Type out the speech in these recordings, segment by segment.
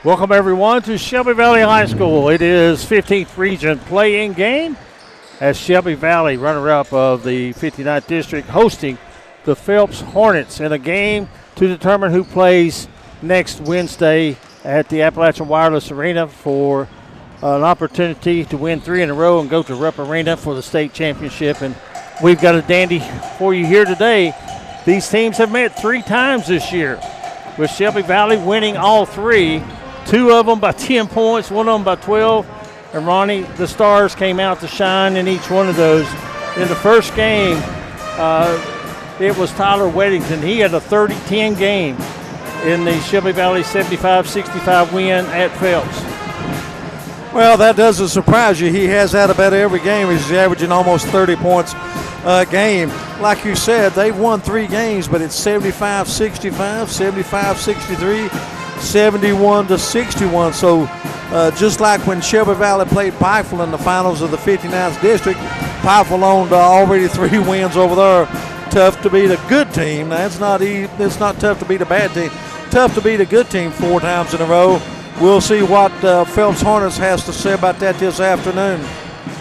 Welcome everyone to Shelby Valley High School. It is 15th Region play-in game as Shelby Valley, runner-up of the 59th District, hosting the Phelps Hornets in a game to determine who plays next Wednesday at the Appalachian Wireless Arena for an opportunity to win 3 in a row and go to Rupp Arena for the state championship. And we've got a dandy for you here today. These teams have met 3 times this year, with Shelby Valley winning all 3. 2 of them by 10 points, 1 of them by 12. And Ronnie, the Stars came out to shine in each one of those. In the first game, it was Tyler Weddington. He had a 30-10 game in the Shelby Valley 75-65 win at Phelps. Well, that doesn't surprise you. He has that about every game. He's averaging almost 30 points a game. Like you said, they've won 3 games, but it's 75-65, 75-63, 71-61. So just like when Shelby Valley played Pikeville in the finals of the 59th District, Pikeville owned already 3 wins over there. Tough to beat a good team. It's not tough to beat a bad team. Tough to beat a good team 4 times in a row. We'll see what Phelps Hornets has to say about that this afternoon.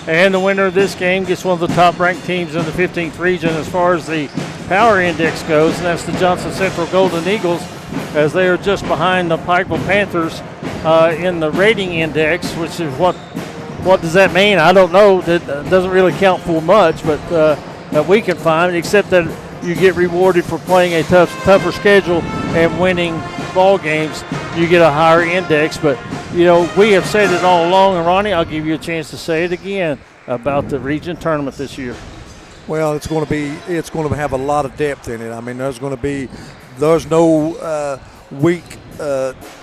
And the winner of this game gets one of the top-ranked teams in the 15th region as far as the power index goes, and that's the Johnson Central Golden Eagles, as they are just behind the Pikeville Panthers in the rating index, which is what does that mean? I don't know. That doesn't really count for much, but that we can find, except that you get rewarded for playing a tougher schedule and winning ball games. You get a higher index, but you know, we have said it all along, and Ronnie, I'll give you a chance to say it again about the region tournament this year. Well, it's going to have a lot of depth in it. I mean, there's no weak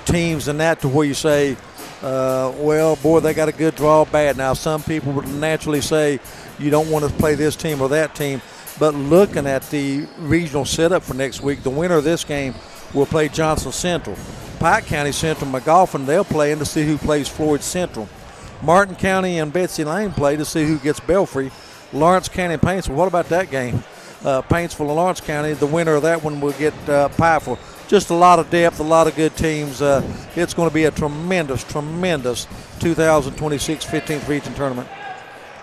teams in that to where you say, well, boy, they got a good draw bad. Now, some people would naturally say you don't want to play this team or that team, but looking at the regional setup for next week, the winner of this game will play Johnson Central. Pike County Central, McGoffin, they'll play in to see who plays Floyd Central. Martin County and Betsy Lane play to see who gets Belfry. Lawrence County and Paintsville, what about that game? Paintsville and Lawrence County, the winner of that one will get Pikeville. Just a lot of depth, a lot of good teams. It's going to be a tremendous 2026 15th Region tournament.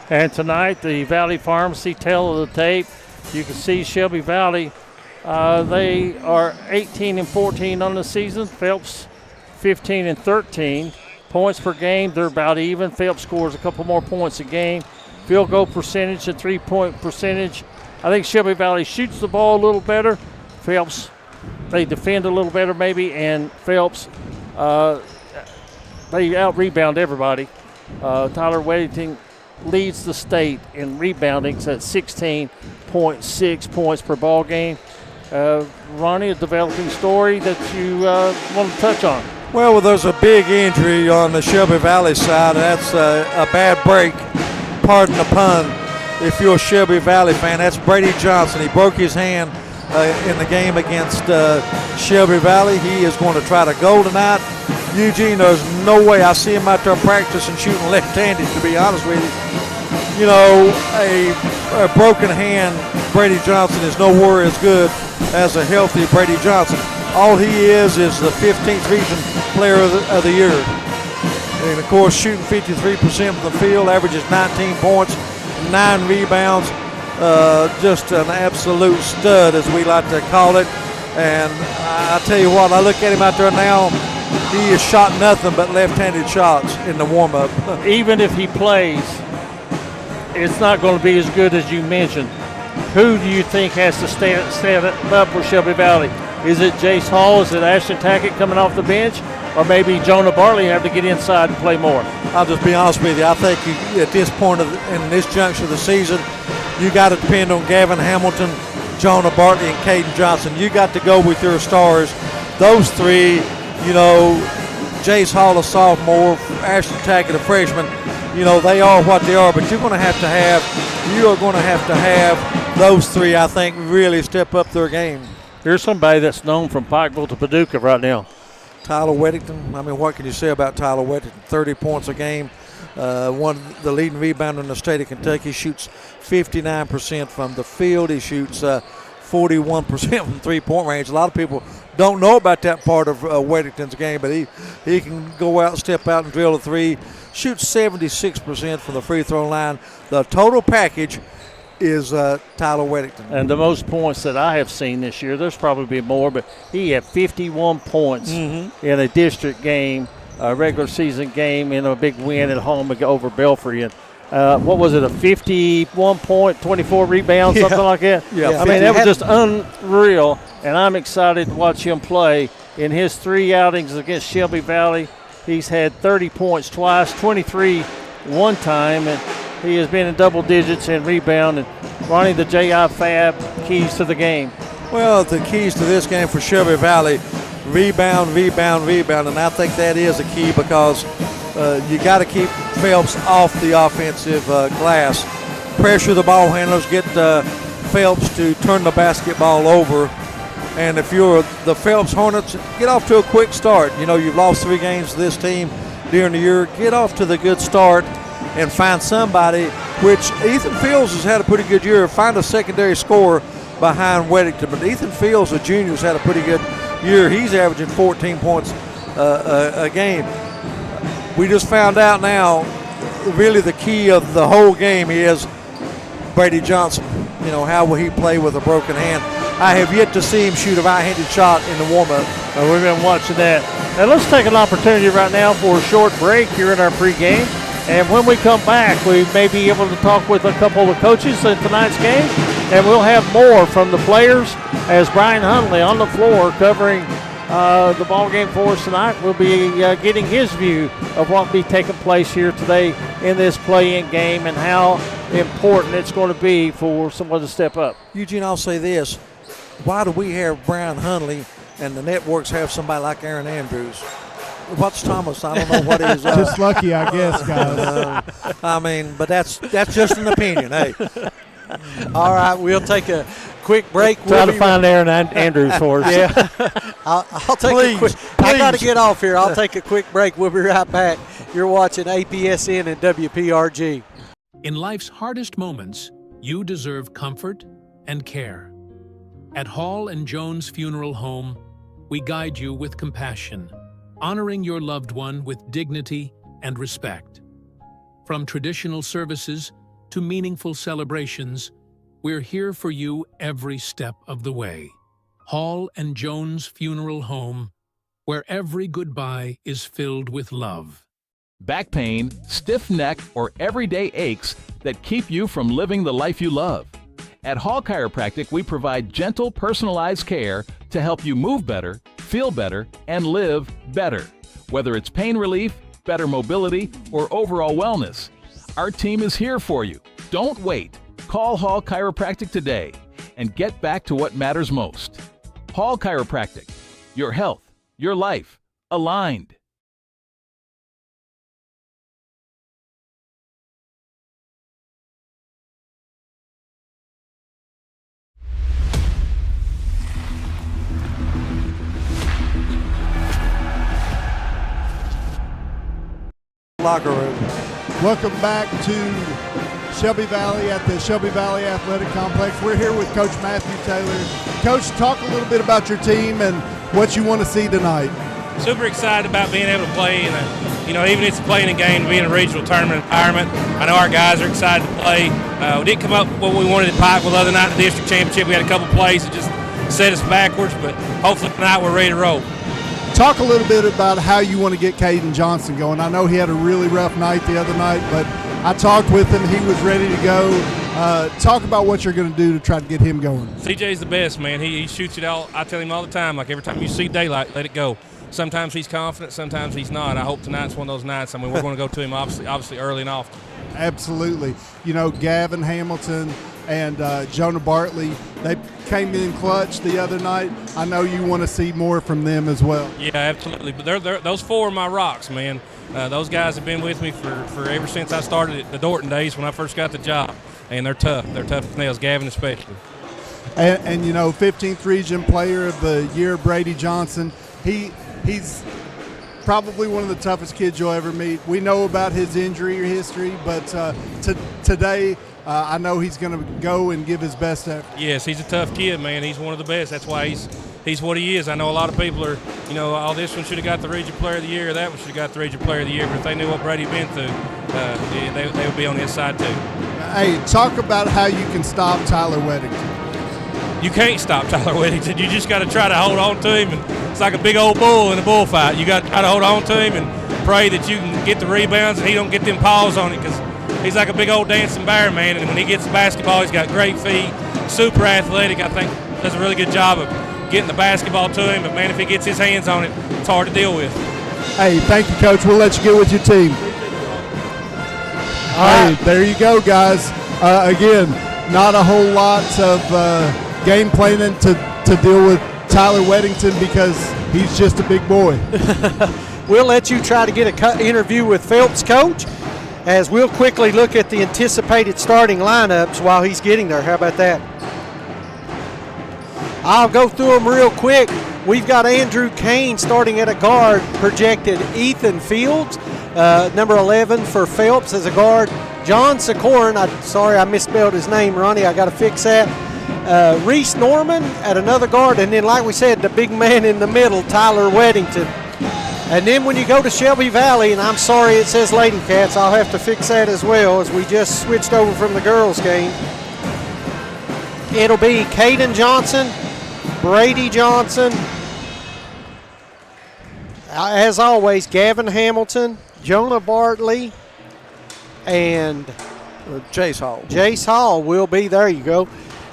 And tonight, the Valley Pharmacy tail of the tape, you can see Shelby Valley. They are 18-14 on the season. Phelps 15-13. Points per game, they're about even. Phelps scores a couple more points a game. Field goal percentage and 3-point percentage. I think Shelby Valley shoots the ball a little better. Phelps, they defend a little better maybe, and Phelps, they out-rebound everybody. Tyler Weddington leads the state in rebounding at 16.6 points per ball game. Ronnie, a developing story that you want to touch on. Well, there's a big injury on the Shelby Valley side. That's a bad break. Pardon the pun. If you're a Shelby Valley fan, that's Brady Johnson. He broke his hand in the game against Shelby Valley. He is going to try to go tonight. Eugene, there's no way. I see him out there practicing shooting left-handed, to be honest with you. You know, a broken hand, Brady Johnson is nowhere as good as a healthy Brady Johnson. All he is the 15th Region Player of the Year. And, of course, shooting 53% from the field, averages 19 points, 9 rebounds. Just an absolute stud, as we like to call it. And I tell you what, I look at him out there now, he has shot nothing but left-handed shots in the warm-up. Even if he plays, it's not going to be as good as you mentioned. Who do you think has to stand up for Shelby Valley? Is it Jace Hall? Is it Ashton Tackett coming off the bench? Or maybe Jonah Bartley have to get inside and play more? I'll just be honest with you. I think at this point in this juncture of the season, you got to depend on Gavin Hamilton, Jonah Bartley, and Caden Johnson. You got to go with your stars. Those 3, you know, Jace Hall, a sophomore, Ashton Tackett, a freshman, you know, they are what they are, but you are going to have to have those 3, I think, really step up their game. Here's somebody that's known from Pikeville to Paducah right now. Tyler Weddington. I mean, what can you say about Tyler Weddington? 30 points a game. One of the leading rebounder in the state of Kentucky. Shoots 59% from the field. He shoots 41% from three-point range. A lot of people don't know about that part of Weddington's game, but he can go out, step out, and drill a three. Shoots 76% from the free throw line. The total package is Tyler Weddington. And the most points that I have seen this year, there's probably been more, but he had 51 points in a district game, a regular season game, in a big win at home over Belfry. And what was it, a 51 point, 24 rebounds, something like that? Yeah. I mean, that was just unreal, and I'm excited to watch him play. In his 3 outings against Shelby Valley, he's had 30 points twice, 23 one time, and he has been in double digits in rebound. And Ronnie, the J.I. Fab, keys to the game. Well, the keys to this game for Shelby Valley, rebound, and I think that is a key because you got to keep Phelps off the offensive glass. Pressure the ball handlers, get Phelps to turn the basketball over. And if you're the Phelps Hornets, get off to a quick start. You know, you've lost 3 games to this team during the year. Get off to the good start and find somebody, which Ethan Fields has had a pretty good year. Find a secondary scorer behind Weddington. But Ethan Fields, the junior, has had a pretty good year. He's averaging 14 points a game. We just found out now, really the key of the whole game is Brady Johnson. You know, how will he play with a broken hand? I have yet to see him shoot a right-handed shot in the warm-up. We've been watching that. Now let's take an opportunity right now for a short break here in our pregame. And when we come back, we may be able to talk with a couple of the coaches in tonight's game. And we'll have more from the players as Brian Hundley on the floor covering the ball game for us tonight. We'll be getting his view of what will be taking place here today in this play-in game and how important it's going to be for someone to step up. Eugene, I'll say this. Why do we have Brian Hundley and the networks have somebody like Aaron Andrews? What's Thomas? I don't know what he's. Just lucky, I guess, guys. I mean, but that's just an opinion. Hey. All right, we'll take a quick break. Try to find Aaron Andrews for us. Yeah, I'll take a quick. I got to get off here. I'll take a quick break. We'll be right back. You're watching APSN and WPRG. In life's hardest moments, you deserve comfort and care. At Hall & Jones Funeral Home, we guide you with compassion, honoring your loved one with dignity and respect. From traditional services to meaningful celebrations, we're here for you every step of the way. Hall & Jones Funeral Home, where every goodbye is filled with love. Back pain, stiff neck, or everyday aches that keep you from living the life you love. At Hall Chiropractic, we provide gentle, personalized care to help you move better, feel better, and live better. Whether it's pain relief, better mobility, or overall wellness, our team is here for you. Don't wait. Call Hall Chiropractic today and get back to what matters most. Hall Chiropractic, your health, your life, aligned. Locker room. Welcome back to Shelby Valley at the Shelby Valley Athletic Complex. We're here with Coach Matthew Taylor. Coach, talk a little bit about your team and what you want to see tonight. Super excited about being able to play, and even if it's playing a game, to be in a regional tournament environment. I know our guys are excited to play. We didn't come up with what we wanted at Pikeville the other night in the district championship. We had a couple plays that just set us backwards, but hopefully tonight we're ready to roll. Talk a little bit about how you want to get Caden Johnson going. I know he had a really rough night the other night, but I talked with him. He was ready to go. Talk about what you're going to do to try to get him going. CJ's the best, man. He shoots it all. I tell him all the time, like every time you see daylight, let it go. Sometimes he's confident, sometimes he's not. I hope tonight's one of those nights. I mean, we're going to go to him obviously early and often. Absolutely. Gavin Hamilton and Jonah Bartley, they came in clutch the other night. I know you want to see more from them as well. Yeah, absolutely. But they're those four are my rocks, man. Those guys have been with me for ever since I started at the Dorton days when I first got the job, and they're tough. They're tough as nails, Gavin especially. And 15th Region Player of the Year, Brady Johnson, he's probably one of the toughest kids you'll ever meet. We know about his injury history, but today I know he's going to go and give his best effort. Yes, he's a tough kid, man. He's one of the best. That's why he's what he is. I know a lot of people are, this one should have got the Region Player of the Year, or that one should have got the Region Player of the Year, but if they knew what Brady been through, they would be on his side too. Hey, talk about how you can stop Tyler Weddington. You can't stop Tyler Weddington. You just got to try to hold on to him. And it's like a big old bull in a bullfight. You got to try to hold on to him and pray that you can get the rebounds and he don't get them paws on it, because he's like a big old dancing bear, man. And when he gets the basketball, he's got great feet, super athletic. I think does a really good job of getting the basketball to him. But, man, if he gets his hands on it, it's hard to deal with. Hey, thank you, Coach. We'll let you get with your team. All right, there you go, guys. Again, not a whole lot of game planning to deal with Tyler Weddington because he's just a big boy. We'll let you try to get an interview with Phelps' coach, as we'll quickly look at the anticipated starting lineups while he's getting there. How about that? I'll go through them real quick. We've got Andrew Kane starting at a guard, projected Ethan Fields, number 11 for Phelps as a guard. John Sikorin, sorry I misspelled his name, Ronnie, I got to fix that. Reese Norman at another guard, and then like we said, the big man in the middle, Tyler Weddington. And then when you go to Shelby Valley, and I'm sorry it says Lady Cats, I'll have to fix that as well, as we just switched over from the girls game. It'll be Caden Johnson, Brady Johnson, as always, Gavin Hamilton, Jonah Bartley, and Jace Hall. Jace Hall will be, there you go.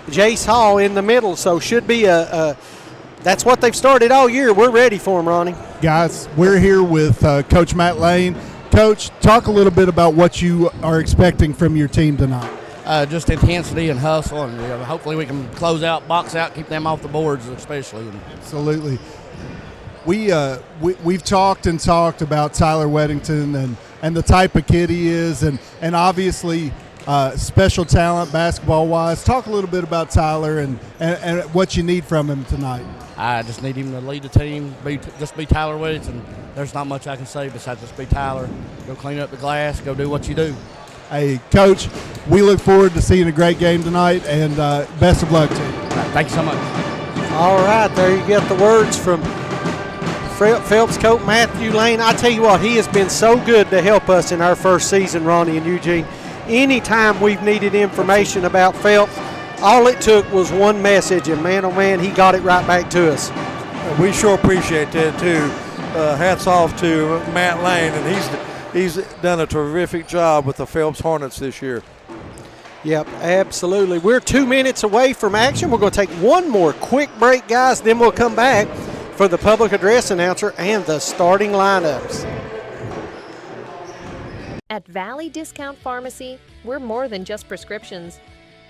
Jace Hall in the middle, so should be that's what they've started all year. We're ready for them, Ronnie. Guys, we're here with Coach Matt Lane. Coach, talk a little bit about what you are expecting from your team tonight. Just intensity and hustle, and hopefully we can close out, box out, keep them off the boards especially. Absolutely. We've talked about Tyler Weddington and the type of kid he is, and obviously special talent basketball-wise. Talk a little bit about Tyler and what you need from him tonight. I just need him to lead the team, just be Tyler Weddington. There's not much I can say besides just be Tyler. Go clean up the glass, go do what you do. Hey, Coach, we look forward to seeing a great game tonight, and best of luck to you. Thank you so much. All right, there you get the words from Phelps coach Matthew Lane. I tell you what, he has been so good to help us in our first season, Ronnie and Eugene. Anytime we've needed information about Phelps, all it took was one message, and man, oh man, he got it right back to us. We sure appreciate that too. Hats off to Matt Lane, and he's done a terrific job with the Phelps Hornets this year. Yep, absolutely. We're 2 minutes away from action. We're going to take one more quick break, guys, then we'll come back for the public address announcer and the starting lineups. At Valley Discount Pharmacy, we're more than just prescriptions.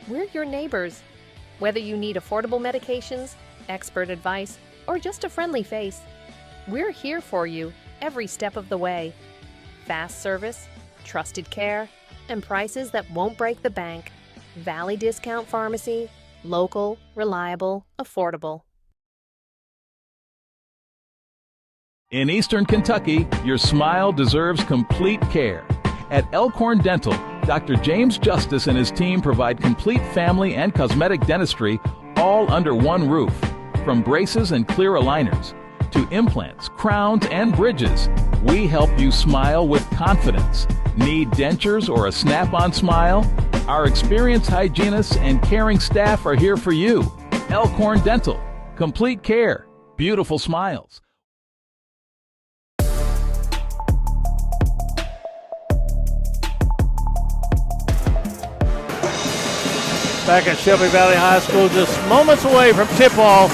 We're your neighbors. Whether you need affordable medications, expert advice, or just a friendly face, we're here for you every step of the way. Fast service, trusted care, and prices that won't break the bank. Valley Discount Pharmacy, local, reliable, affordable. In Eastern Kentucky, your smile deserves complete care. At Elkhorn Dental, Dr. James Justice and his team provide complete family and cosmetic dentistry all under one roof. From braces and clear aligners to implants, crowns, and bridges, we help you smile with confidence. Need dentures or a snap-on smile? Our experienced hygienists and caring staff are here for you. Elkhorn Dental. Complete care. Beautiful smiles. Back at Shelby Valley High School, just moments away from tip-off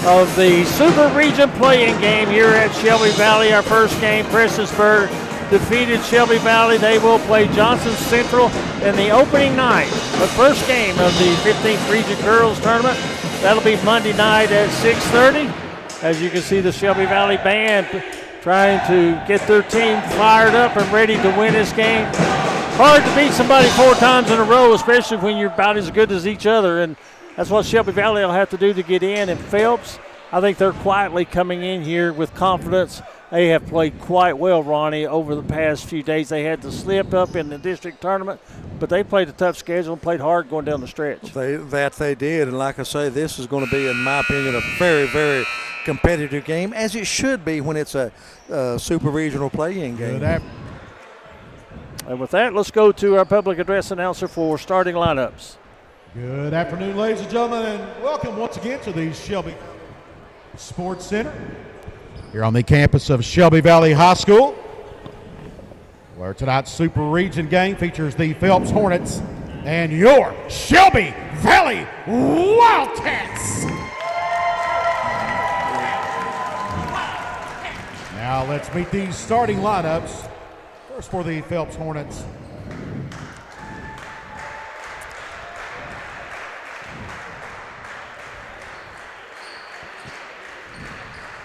of the Super Region playing game here at Shelby Valley. Our first game, Prestonsburg defeated Shelby Valley. They will play Johnson Central in the opening night, the first game of the 15th Region Girls Tournament. That'll be Monday night at 6:30. As you can see, the Shelby Valley band trying to get their team fired up and ready to win this game. Hard to beat somebody 4 times in a row, especially when you're about as good as each other, and that's what Shelby Valley will have to do to get in. And Phelps, I think they're quietly coming in here with confidence. They have played quite well, Ronnie, over the past few days. They had to slip up in the district tournament, but they played a tough schedule and played hard going down the stretch. They did, and like I say, this is going to be, in my opinion, a very, very competitive game, as it should be when it's a super regional play-in game. And with that, let's go to our public address announcer for starting lineups. Good afternoon, ladies and gentlemen, and welcome once again to the Shelby Sports Center here on the campus of Shelby Valley High School, where tonight's Super Region game features the Phelps Hornets and your Shelby Valley Wildcats. Now let's meet these starting lineups. First for the Phelps Hornets.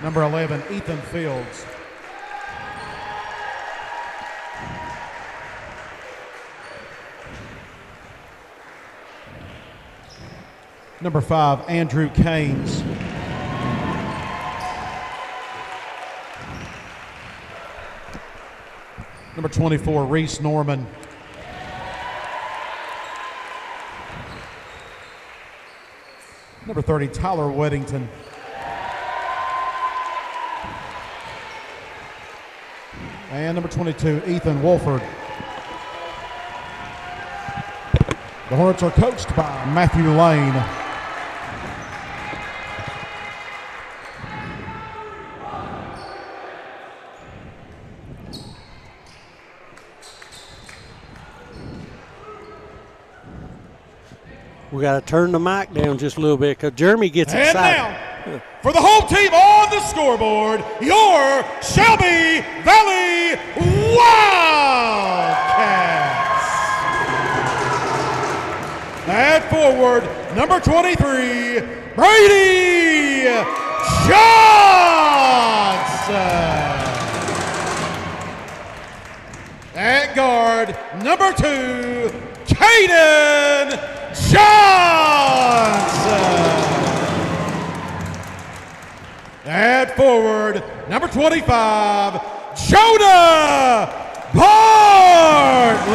Number 11, Ethan Fields. Number 5, Andrew Caines. Number 24, Reese Norman. Number 30, Tyler Weddington. And number 22, Ethan Wolford. The Hornets are coached by Matthew Lane. We got to turn the mic down just a little bit because Jeremy gets excited. And now, for the home team on the scoreboard, your Shelby Valley Wildcats. At forward, number 23, Brady Johnson. At guard, number 2, Caden Johnson. At forward, number 25, Jonah Bartley.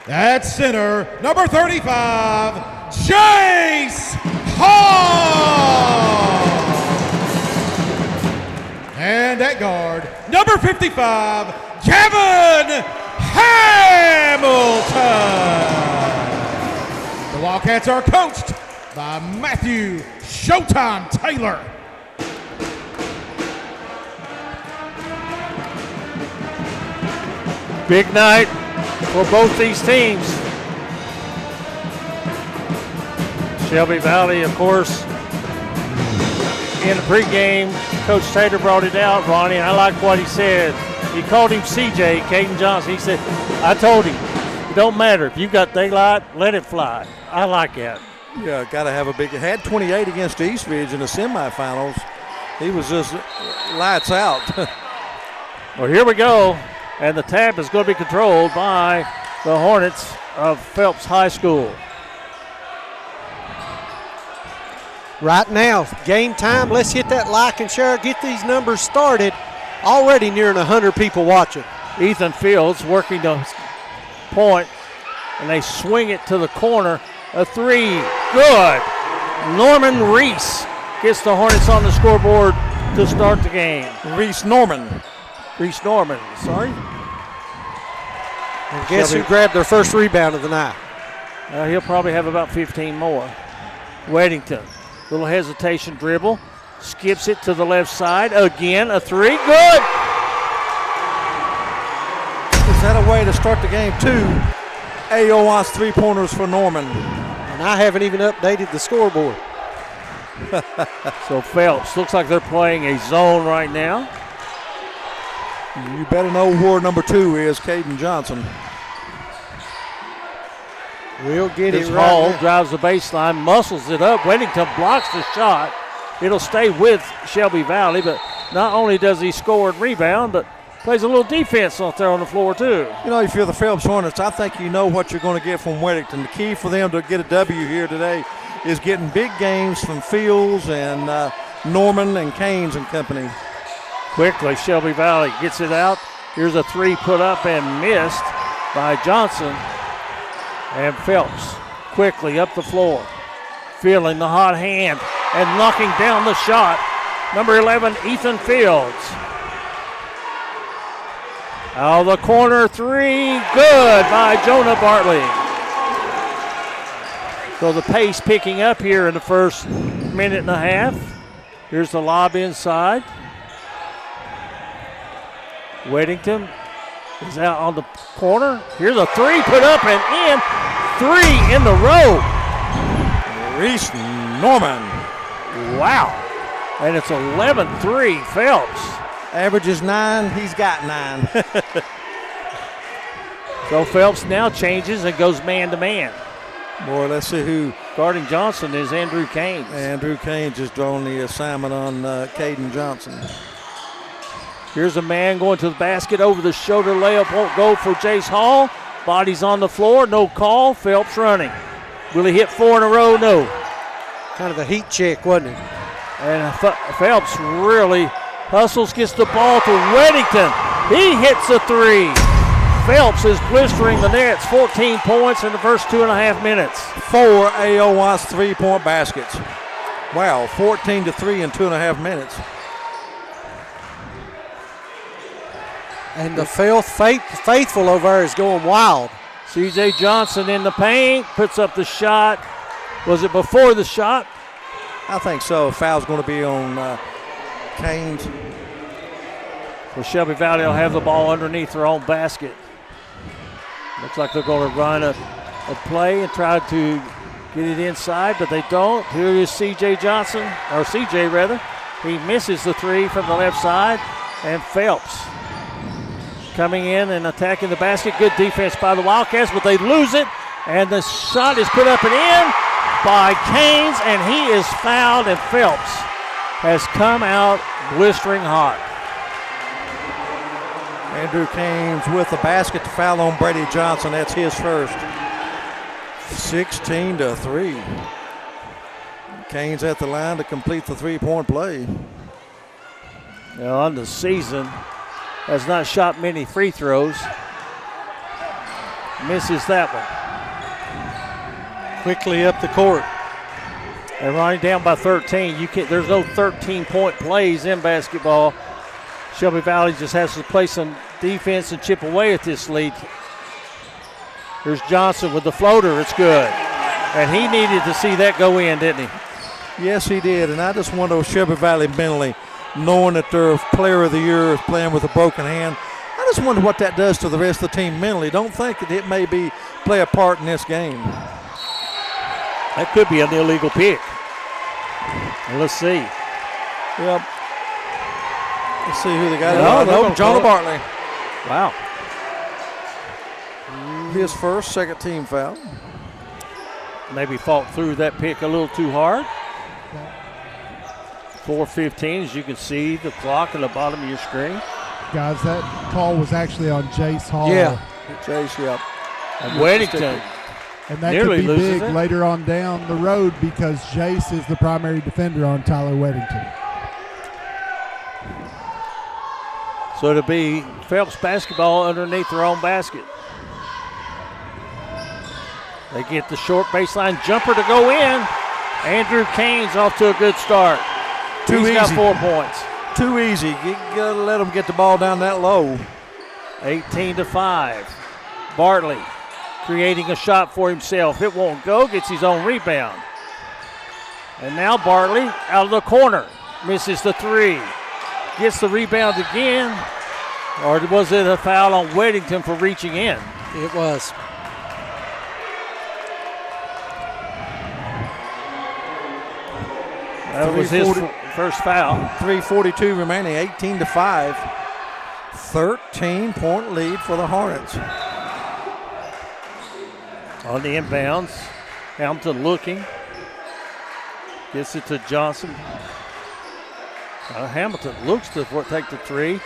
At center, number 35, Jace Hall. And at guard, number 55, Gavin Hamilton. The Wildcats are coached by Matthew Showtime Taylor. Big night for both these teams. Shelby Valley, of course, in the pregame, Coach Taylor brought it out, Ronnie, and I like what he said. He called him CJ, Caden Johnson. He said, I told him, it don't matter. If you got daylight, let it fly. I like that. Yeah, got to have a big – had 28 against Eastridge in the semifinals. He was just lights out. Well, here we go, and the tap is going to be controlled by the Hornets of Phelps High School. Right now, game time. Let's hit that like and share. Get these numbers started. Already nearing 100 people watching. Ethan Fields working the point, and they swing it to the corner. A 3, good. Norman Reese gets the Hornets on the scoreboard to start the game. Reese Norman, sorry. And guess who grabbed their first rebound of the night? He'll probably have about 15 more. Weddington, little hesitation dribble. Skips it to the left side. Again, a 3, good. Is that a way to start the game? 2 AOI's three-pointers for Norman. And I haven't even updated the scoreboard. So Phelps, looks like they're playing a zone right now. You better know where number 2 is, Caden Johnson. We'll get This it right Hall now. drives the baseline, muscles it up. Weddington blocks the shot. It'll stay with Shelby Valley, but not only does he score and rebound, but plays a little defense out there on the floor too. You know, if you're the Phelps Hornets, I think you know what you're going to get from Weddington. The key for them to get a W here today is getting big games from Fields and Norman and Caines and company. Quickly, Shelby Valley gets it out. Here's a three put up and missed by Johnson. And Phelps quickly up the floor, feeling the hot hand and knocking down the shot. Number 11, Ethan Fields. Out of the corner, three, good by Jonah Bartley. So the pace picking up here in the first minute and a half. Here's the lob inside. Weddington is out on the corner. Here's a three put up and in. Three in the row. Reese Norman. Wow. And it's 11-3 Phelps. Averages 9, he's got 9. So Phelps now changes and goes man-to-man. Boy, let's see who. Guarding Johnson is Andrew Keynes. Andrew Keynes has drawn the assignment on Caden Johnson. Here's a man going to the basket, over the shoulder layup, won't go for Jace Hall. Body's on the floor, no call. Phelps running. Will he hit 4 in a row? No. Kind of a heat check, wasn't it? And Phelps really hustles, gets the ball to Weddington. He hits a three. Phelps is blistering the nets. 14 points in the first 2.5 minutes. 4 A.O. Watts three-point baskets. Wow, 14-3 in 2.5 minutes. And the faithful over there is going wild. C.J. Johnson in the paint, puts up the shot. Was it before the shot? I think so. Foul's going to be on Keynes. So Shelby Valley will have the ball underneath their own basket. Looks like they're going to run a play and try to get it inside, but they don't. Here is C.J. Johnson, or C.J. rather. He misses the three from the left side, and Phelps coming in and attacking the basket. Good defense by the Wildcats, but they lose it, and the shot is put up and in by Keynes, and he is fouled, and Phelps has come out blistering hot. Andrew Keynes with the basket to foul on Brady Johnson. That's his first. 16-3. Keynes at the line to complete the three-point play. Now on the season, has not shot many free throws. Misses that one. Quickly up the court. And running down by 13. There's no 13-point plays in basketball. Shelby Valley just has to play some defense and chip away at this lead. Here's Johnson with the floater. It's good. And he needed to see that go in, didn't he? Yes, he did. And I just wonder if Shelby Valley mentally, knowing that their player of the year is playing with a broken hand, I just wonder what that does to the rest of the team mentally. Don't think that it may play a part in this game. That could be an illegal pick. Let's see. Yep. Let's see who they got. No, Jonah Bartley. Wow. His first, second team foul. Maybe fought through that pick a little too hard. 4:15, as you can see the clock at the bottom of your screen. Guys, that call was actually on Jace Hall. Yeah. Jace, yep. And Weddington. And that nearly could be loses big it later on down the road because Jace is the primary defender on Tyler Weddington. So it'll be Phelps basketball underneath their own basket. They get the short baseline jumper to go in. Andrew Keynes off to a good start. He's got 4 points. Too easy. You gotta let him get the ball down that low. 18-5. Bartley creating a shot for himself. It won't go. Gets his own rebound. And now Bartley out of the corner. Misses the three. Gets the rebound again. Or was it a foul on Weddington for reaching in? It was. That was his first foul. 3:42 remaining, 18-5. 13-point lead for the Hornets. On the inbounds, Hamilton looking. Gets it to Johnson. Hamilton looks to take the three.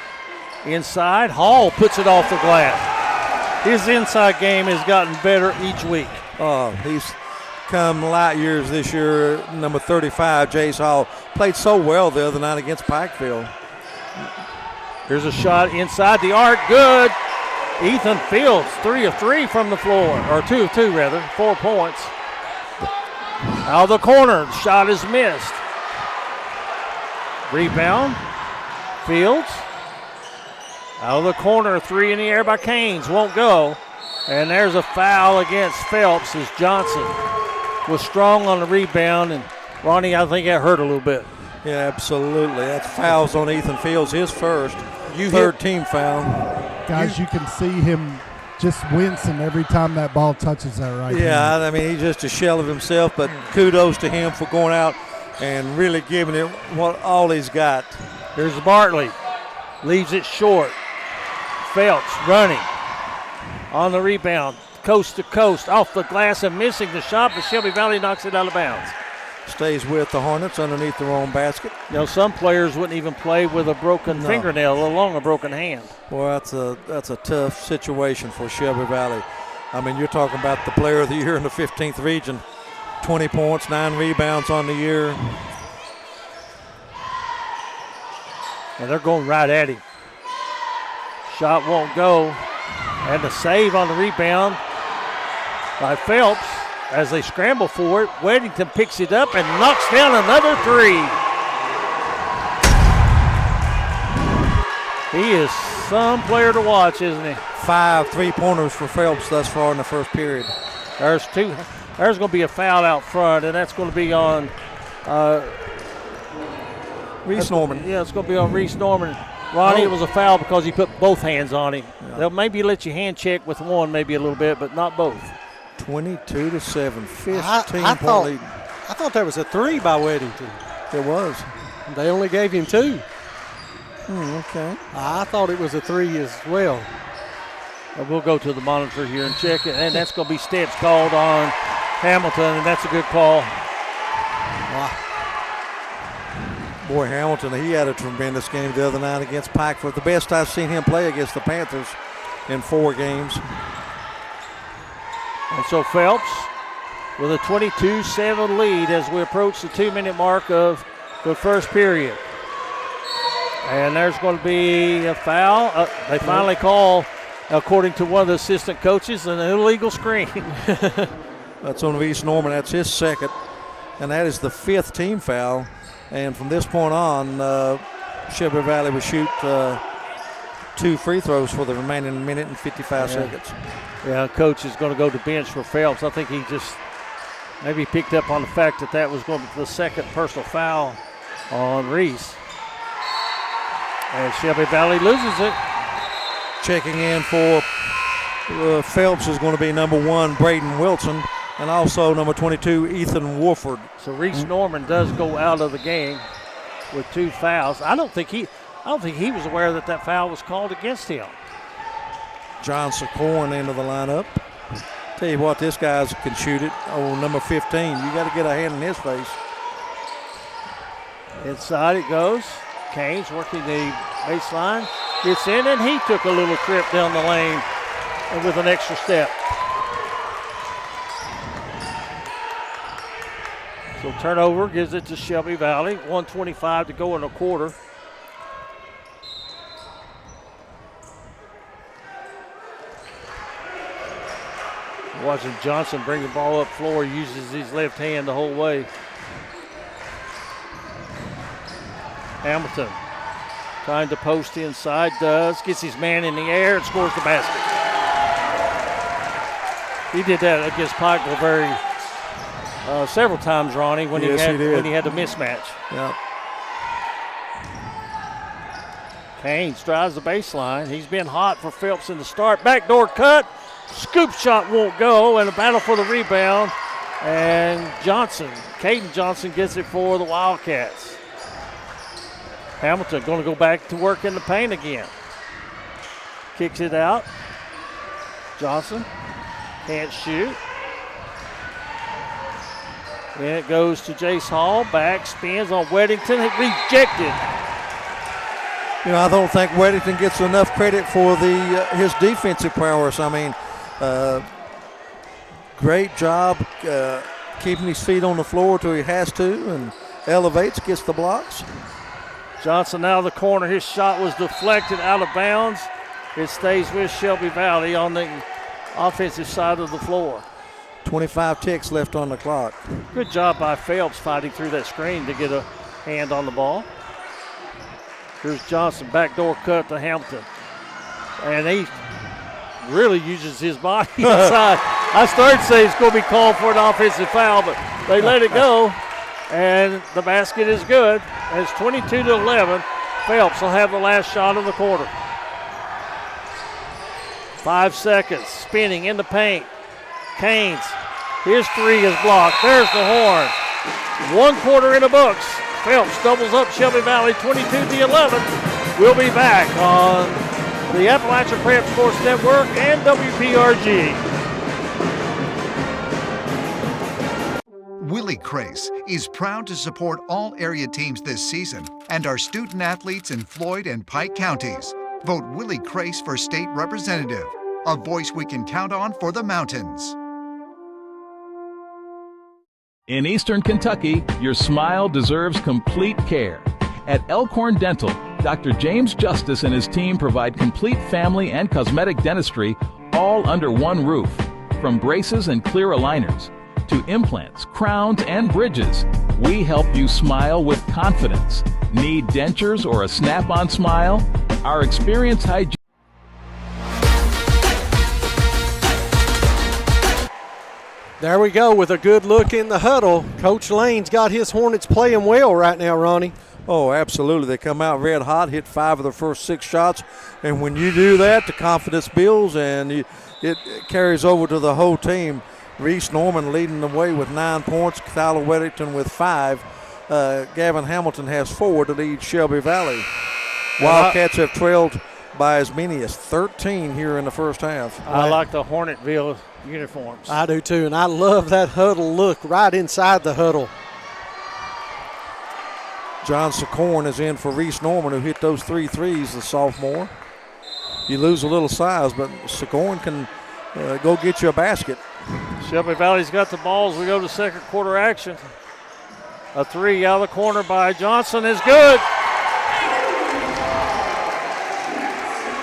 Inside, Hall puts it off the glass. His inside game has gotten better each week. Oh, he's come light years this year. Number 35, Jace Hall, played so well the other night against Pikeville. Here's a shot inside the arc. Good. Ethan Fields, 3 of 3 from the floor, or 2 of 2 rather, 4 points. Out of the corner, the shot is missed. Rebound, Fields. Out of the corner, 3 in the air by Canes, won't go. And there's a foul against Phelps as Johnson was strong on the rebound. And Ronnie, I think that hurt a little bit. Yeah, absolutely. That's fouls on Ethan Fields, his first. Third team foul. Guys, you can see him just wincing every time that ball touches that right hand. Yeah, I mean, he's just a shell of himself, but kudos to him for going out and really giving it all he's got. Here's Bartley. Leaves it short. Phelps running on the rebound, coast to coast, off the glass and missing the shot, but Shelby Valley knocks it out of bounds. Stays with the Hornets underneath their own basket. You know, some players wouldn't even play with a broken fingernail, let alone a broken hand. Boy, that's a tough situation for Shelby Valley. I mean, you're talking about the player of the year in the 15th region. 20 points, 9 rebounds on the year. And they're going right at him. Shot won't go. And the save on the rebound by Phelps. As they scramble for it, Weddington picks it up and knocks down another 3. He is some player to watch, isn't he? 5 3-pointers for Phelps thus far in the first period. There's 2. There's going to be a foul out front, and that's going to be on Reese Norman. Yeah, it's going to be on Reese Norman. Ronnie, it was a foul because he put both hands on him. Yeah. They'll maybe let you hand check with one, maybe a little bit, but not both. 22-7, 15-point lead. I thought that was a 3 by Weddington. It was. They only gave him 2. Okay. I thought it was a 3 as well. We'll go to the monitor here and check it, and that's going to be steps called on Hamilton, and that's a good call. Wow. Boy, Hamilton, he had a tremendous game the other night against Pikeford. The best I've seen him play against the Panthers in 4 games. And so Phelps with a 22-7 lead as we approach the 2-minute mark of the first period. And there's going to be a foul. They finally call, according to one of the assistant coaches, an illegal screen. That's on Reese Norman. That's his second. And that is the 5th team foul. And from this point on, Shelby Valley will shoot 2 free throws for the remaining minute and 55 seconds. Yeah, coach is going to go to bench for Phelps. I think he just maybe picked up on the fact that was going to be the second personal foul on Reese. And Shelby Valley loses it. Checking in for Phelps is going to be number 1, Braden Wilson, and also number 22, Ethan Wolford. So Reese Norman does go out of the game with 2 fouls. I don't think he was aware that foul was called against him. John Secorn into the lineup. Tell you what, this guy can shoot it. Oh, number 15. You got to get a hand in his face. Inside it goes. Canes working the baseline. Gets in, and he took a little trip down the lane with an extra step. So turnover gives it to Shelby Valley. 1:25 to go in a quarter. Watching Johnson bring the ball up floor, uses his left hand the whole way. Hamilton trying to post inside, gets his man in the air and scores the basket. He did that against Pikeville several times, Ronnie, when he had the mismatch. Yeah. Canes drives the baseline. He's been hot for Phelps in the start. Backdoor cut. Scoop shot won't go, and a battle for the rebound. And Caden Johnson gets it for the Wildcats. Hamilton going to go back to work in the paint again. Kicks it out. Johnson can't shoot. Then it goes to Jace Hall. Back spins on Weddington. Rejected. You know, I don't think Weddington gets enough credit for his defensive prowess. I mean, great job keeping his feet on the floor till he has to, and elevates, gets the blocks. Johnson now the corner. His shot was deflected out of bounds. It stays with Shelby Valley on the offensive side of the floor. 25 ticks left on the clock. Good job by Phelps fighting through that screen to get a hand on the ball. Here's Johnson, backdoor cut to Hamilton. And he really uses his body inside. I started to say it's going to be called for an offensive foul, but they let it go. And the basket is good. It's 22-11. Phelps will have the last shot of the quarter. 5 seconds, spinning in the paint. Canes, his three is blocked. There's the horn. 1 quarter in the books. Phelps doubles up Shelby Valley 22-11. We'll be back on the Appalachian Prep Sports Network and WPRG. Willie Crace is proud to support all area teams this season and our student athletes in Floyd and Pike counties. Vote Willie Crace for state representative, a voice we can count on for the mountains. In Eastern Kentucky, your smile deserves complete care. At Elkhorn Dental, Dr. James Justice and his team provide complete family and cosmetic dentistry all under one roof. From braces and clear aligners to implants, crowns, and bridges, we help you smile with confidence. Need dentures or a snap-on smile? Our experienced hygiene. There we go with a good look in the huddle. Coach Lane's got his Hornets playing well right now, Ronnie. Oh, absolutely. They come out red hot, hit 5 of the first 6 shots. And when you do that, the confidence builds and it carries over to the whole team. Reese Norman leading the way with 9 points, Tyler Weddington with 5. Gavin Hamilton has 4 to lead Shelby Valley. Wildcats have trailed by as many as 13 here in the first half. I like the Hornetville uniforms. I do too, and I love that huddle look right inside the huddle. John Secorn is in for Reese Norman, who hit those 3 threes, the sophomore. You lose a little size, but Secorn can go get you a basket. Shelby Valley's got the ball as we go to second quarter action. A 3 out of the corner by Johnson is good.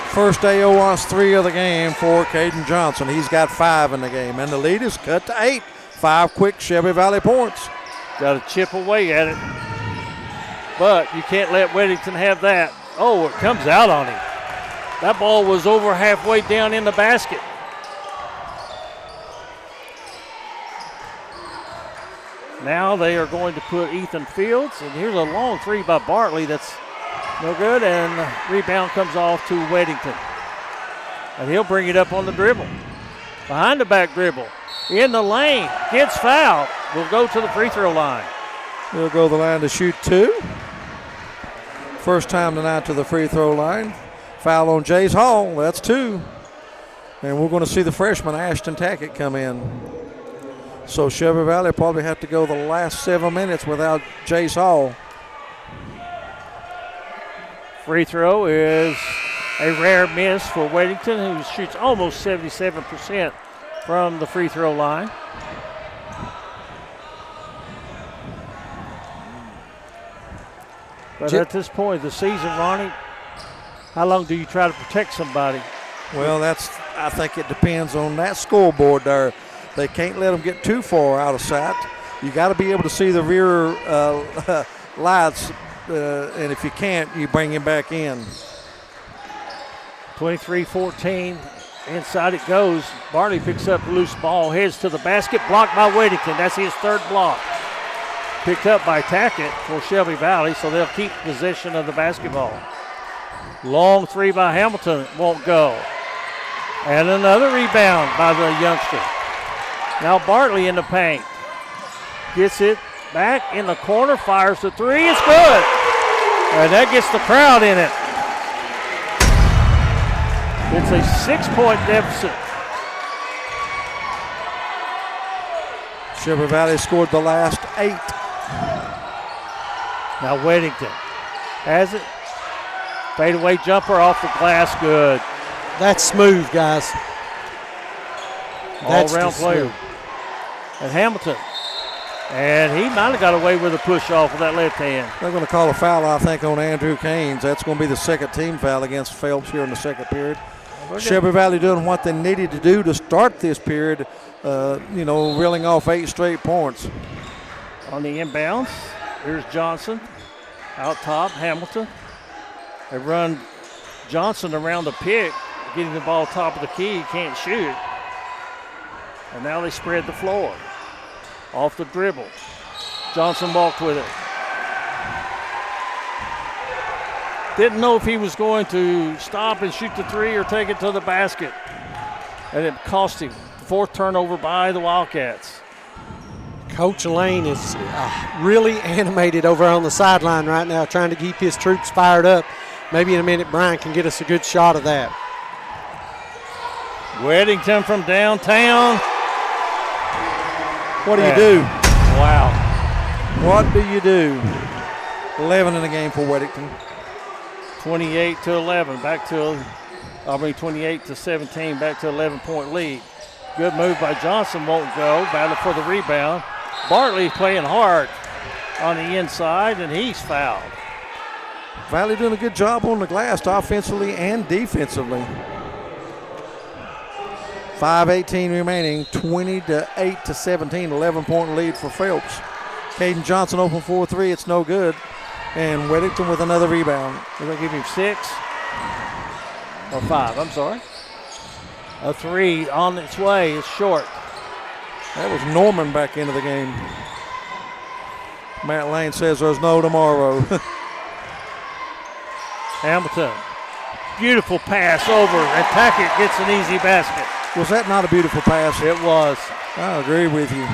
First AO's 3 of the game for Caden Johnson. He's got 5 in the game, and the lead is cut to 8. 5 quick Shelby Valley points. Got to chip away at it. But you can't let Weddington have that. Oh, it comes out on him. That ball was over halfway down in the basket. Now they are going to put Ethan Fields, and here's a long 3 by Bartley that's no good, and the rebound comes off to Weddington. And he'll bring it up on the dribble. Behind the back dribble. In the lane. Gets fouled. Will go to the free throw line. He'll go to the line to shoot 2. First time tonight to the free throw line. Foul on Jace Hall. That's 2. And we're going to see the freshman Ashton Tackett come in. So Shelby Valley probably have to go the last 7 minutes without Jace Hall. Free throw is a rare miss for Weddington, who shoots almost 77% from the free throw line. But at this point of the season, Ronnie, how long do you try to protect somebody? Well, I think it depends on that scoreboard there. They can't let them get too far out of sight. You got to be able to see the rear lights, and if you can't, you bring him back in. 23-14, inside it goes. Barney picks up the loose ball, heads to the basket, blocked by Weddington. That's his 3rd block. Picked up by Tackett for Shelby Valley, so they'll keep possession of the basketball. Long 3 by Hamilton, won't go. And another rebound by the youngster. Now Bartley in the paint. Gets it back in the corner, fires the 3, it's good. And that gets the crowd in it. It's a 6-point deficit. Shelby Valley scored the last 8. Now Weddington has it. Fadeaway jumper off the glass, good. That's smooth, guys. All-around player. And Hamilton And he might have got away with a push off with that left hand. They're going to call a foul, I think, on Andrew Caines. That's going to be the second team foul against Phelps here in the second period. Shelby Valley doing what they needed to do to start this period, reeling off 8 straight points. On the inbounds, here's Johnson. Out top, Hamilton. They run Johnson around the pick, getting the ball top of the key. He can't shoot. And now they spread the floor. Off the dribble. Johnson walked with it. Didn't know if he was going to stop and shoot the three or take it to the basket. And it cost him. 4th turnover by the Wildcats. Coach Lane is really animated over on the sideline right now, trying to keep his troops fired up. Maybe in a minute Brian can get us a good shot of that. Weddington from downtown. What do you do? Wow. What do you do? 11 in the game for Weddington. 28-11. 28-17. Back to 11-point lead. Good move by Johnson. Won't go. Battle for the rebound. Bartley playing hard on the inside, and he's fouled. Valley doing a good job on the glass offensively and defensively. 5:18 remaining, 20-8-17, 11-point lead for Phelps. Caden Johnson open 4-3, it's no good. And Weddington with another rebound. They're going to give him 6 or 5, I'm sorry. A 3 on its way is short. That was Norman back into the game. Matt Lane says there's no tomorrow. Hamilton, beautiful pass over, and Tackett gets an easy basket. Was that not a beautiful pass? It was. I agree with you.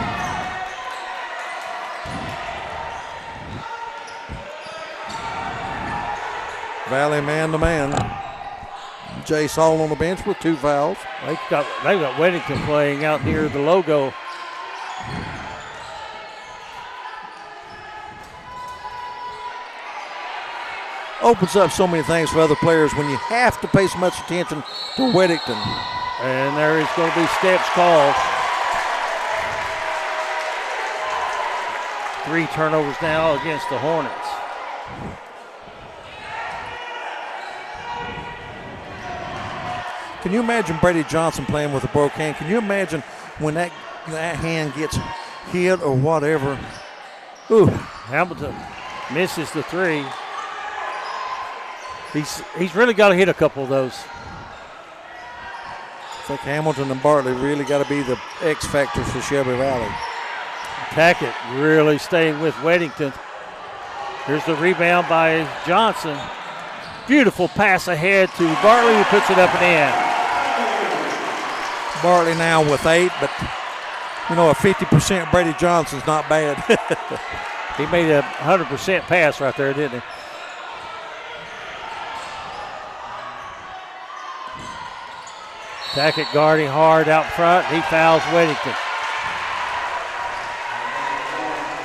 Valley man-to-man. Jace Hall on the bench with 2 fouls. They've got Weddington playing out near the logo. Opens up so many things for other players when you have to pay so much attention to Weddington. And there is going to be steps called. 3 turnovers now against the Hornets. Can you imagine Brady Johnson playing with a broke hand? Can you imagine when that hand gets hit or whatever? Ooh. Hamilton misses the 3. He's really got to hit a couple of those. I think Hamilton and Bartley really got to be the X factors for Shelby Valley. Tackett really staying with Weddington. Here's the rebound by Johnson. Beautiful pass ahead to Bartley, who puts it up and in. Bartley now with 8, but a 50% Brady Johnson's not bad. He made a 100% pass right there, didn't he? Tackett guarding hard out front. He fouls Weddington.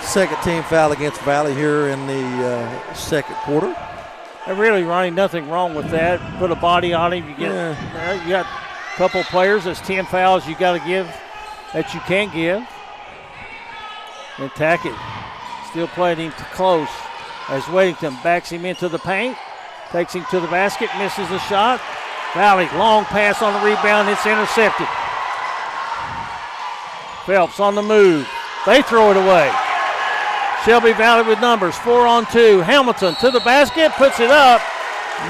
Second team foul against Valley here in the second quarter. And really, Ronnie, nothing wrong with that. Put a body on him. You got a couple players. That's 10 fouls you got to give that you can't give. And Tackett still playing him too close as Weddington backs him into the paint, takes him to the basket, misses the shot. Valley, long pass on the rebound. It's intercepted. Phelps on the move. They throw it away. Shelby Valley with numbers, 4-on-2. Hamilton to the basket, puts it up.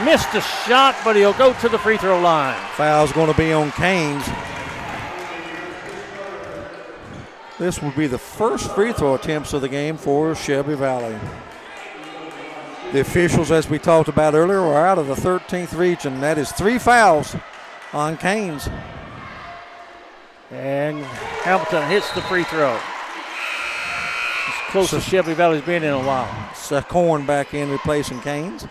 Missed a shot, but he'll go to the free throw line. Foul's going to be on Caines. This will be the first free throw attempts of the game for Shelby Valley. The officials, as we talked about earlier, are out of the 13th region. That is 3 fouls on Caines. And Hamilton hits the free throw. It's close as Shelby Valley's been in a while. Corn back in replacing Caines.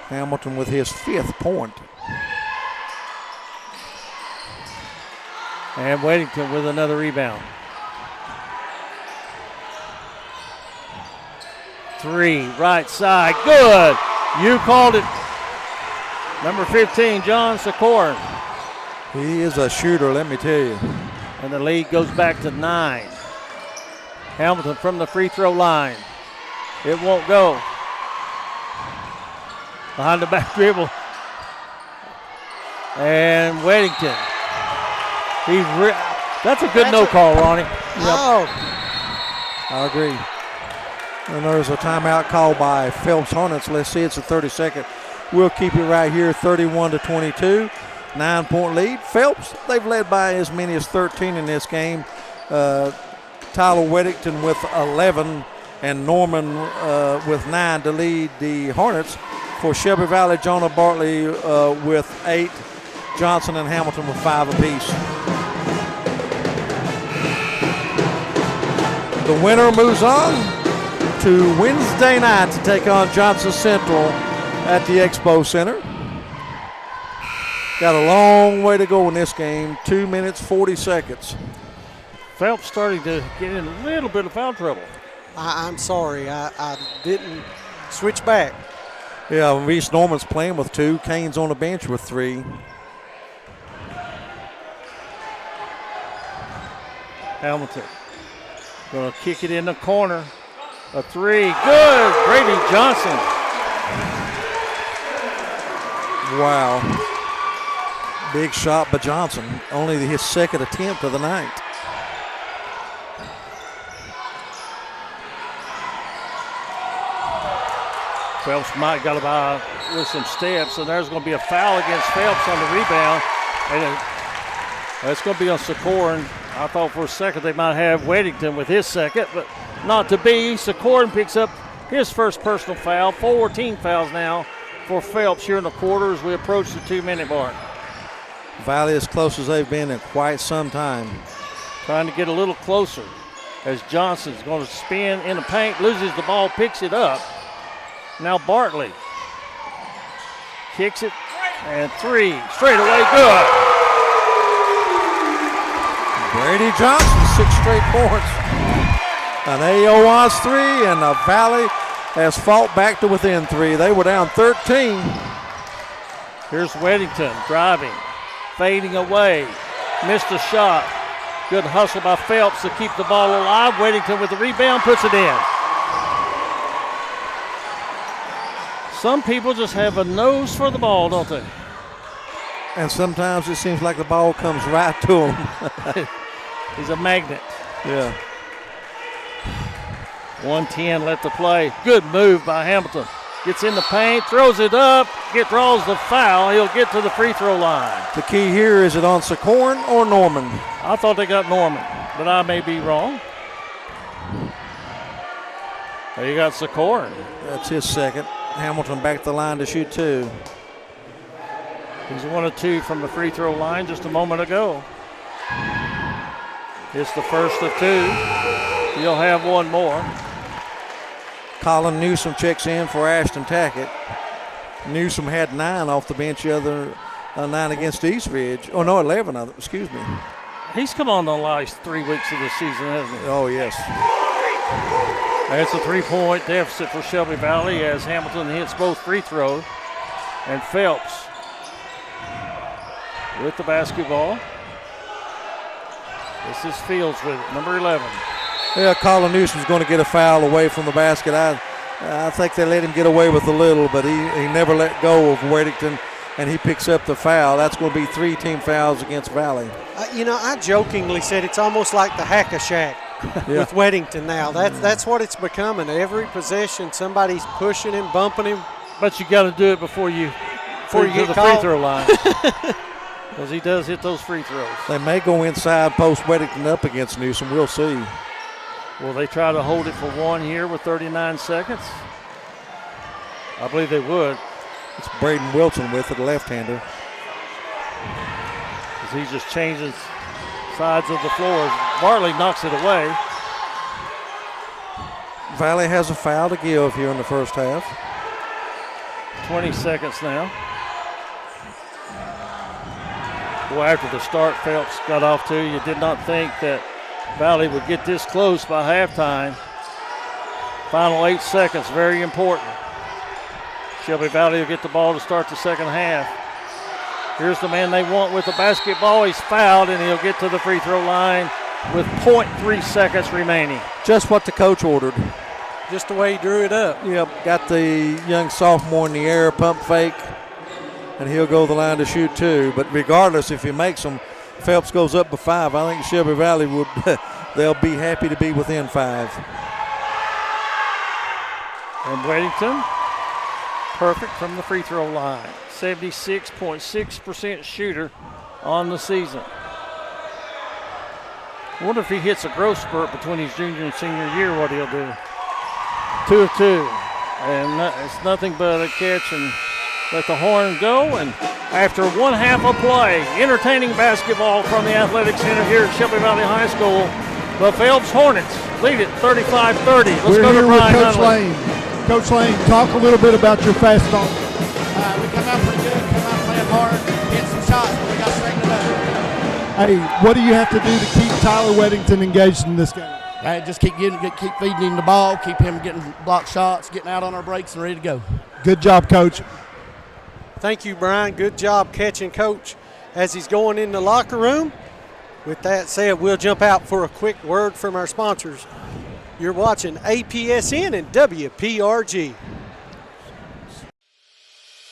Hamilton with his 5th point. And Weddington with another rebound. 3, right side, good. You called it. Number 15, John Secorn. He is a shooter, let me tell you. And the lead goes back to 9. Hamilton from the free throw line. It won't go. Behind the back dribble. And Weddington. That's a good no call, Ronnie. Oh. I agree. And there's a timeout called by Phelps Hornets. Let's see, it's a 30-second. We'll keep it right here, 31-22. 9-point lead. Phelps, they've led by as many as 13 in this game. Tyler Weddington with 11 and Norman with 9 to lead the Hornets. For Shelby Valley, Jonah Bartley with 8. Johnson and Hamilton with 5 apiece. The winner moves on to Wednesday night to take on Johnson Central at the Expo Center. Got a long way to go in this game, 2 minutes, 40 seconds. Phelps starting to get in a little bit of foul trouble. I'm sorry, I didn't switch back. Yeah, Reese Norman's playing with 2. Kane's on the bench with 3. Hamilton going to kick it in the corner. A 3, good. Brady Johnson. Wow. Big shot by Johnson. Only his second attempt of the night. Phelps might got by with some steps, and there's going to be a foul against Phelps on the rebound. And it's going to be on Sikoran. I thought for a second they might have Weddington with his second, but not to be. Sikoran picks up his first personal foul. 14 fouls now for Phelps here in the quarter as we approach the 2-minute mark. Valley as close as they've been in quite some time. Trying to get a little closer as Johnson's going to spin in the paint, loses the ball, picks it up. Now Bartley kicks it, and 3 straight away, good. Brady Johnson, 6 straight points. An AOI's 3, and the Valley has fought back to within 3. They were down 13. Here's Weddington driving, fading away, missed a shot. Good hustle by Phelps to keep the ball alive. Weddington with the rebound, puts it in. Some people just have a nose for the ball, don't they? And sometimes it seems like the ball comes right to him. He's a magnet. Yeah. 1:10 left to play. Good move by Hamilton. Gets in the paint, throws it up, draws the foul. He'll get to the free throw line. The key here, is it on Sikoran or Norman? I thought they got Norman, but I may be wrong. There you got Sikoran. That's his second. Hamilton back to the line to shoot 2. He's 1 of 2 from the free throw line just a moment ago. It's the first of 2. He'll have one more. Colin Newsom checks in for Ashton Tackett. Newsom had 9 off the bench the other 9 against Eastridge. Oh, no, 11, excuse me. He's come on the last 3 weeks of the season, hasn't he? Oh, yes. That's a 3-point deficit for Shelby Valley as Hamilton hits both free throws. And Phelps with the basketball. This is Fields with it, number 11. Yeah, Colin Newsom's going to get a foul away from the basket. I think they let him get away with a little, but he never let go of Weddington, and he picks up the foul. That's going to be 3 team fouls against Valley. I jokingly said it's almost like the Hack-a-Shack with Weddington now. That's what it's becoming. Every possession, somebody's pushing him, bumping him. But you got to do it before you get to the free throw line. Because he does hit those free throws. They may go inside, post Weddington up against Newsom. We'll see. Will they try to hold it for 1 here with 39 seconds? I believe they would. It's Braden Wilson with it, a left-hander. As he just changes sides of the floor. Bartley knocks it away. Valley has a foul to give here in the first half. 20 seconds now. Boy, after the start Phelps got off to, you did not think that Valley would get this close by halftime. Final 8 seconds, very important. Shelby Valley will get the ball to start the second half. Here's the man they want with the basketball. He's fouled, and he'll get to the free throw line with 0.3 seconds remaining. Just what the coach ordered. Just the way he drew it up. Yep, got the young sophomore in the air, pump fake, and he'll go the line to shoot too. But regardless, if he makes them, Phelps goes up by 5. I think Shelby Valley would, they'll be happy to be within 5. And Weddington, perfect from the free throw line. 76.6% shooter on the season. I wonder if he hits a growth spurt between his junior and senior year, what he'll do. 2 of 2. And it's nothing but a catch and let the horn go. And after 1/2 of play, entertaining basketball from the Athletic Center here at Shelby Valley High School. The Phelps Hornets lead it 35-30. Let's We're go here to with Brian Coach Huntley. Lane. Coach Lane, talk a little bit about your fast start. We come out pretty good, come out playing hard, hit some shots, but we got straightened it up. Hey, what do you have to do to keep Tyler Weddington engaged in this game? Just keep feeding him the ball, keep him getting block shots, getting out on our breaks and ready to go. Good job, Coach. Thank you, Brian. Good job catching Coach as he's going in the locker room. With that said, we'll jump out for a quick word from our sponsors. You're watching APSN and WPRG.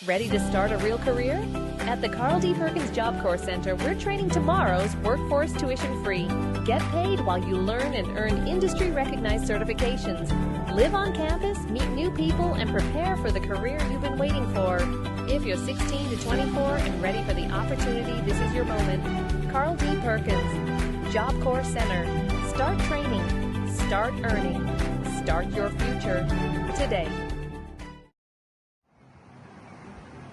Ready to start a real career? At the Carl D. Perkins Job Corps Center, we're training tomorrow's workforce tuition-free. Get paid while you learn and earn industry-recognized certifications. Live on campus, meet new people, and prepare for the career you've been waiting for. If you're 16 to 24 and ready for the opportunity, this is your moment. Carl D. Perkins, Job Corps Center. Start training. Start earning. Start your future today.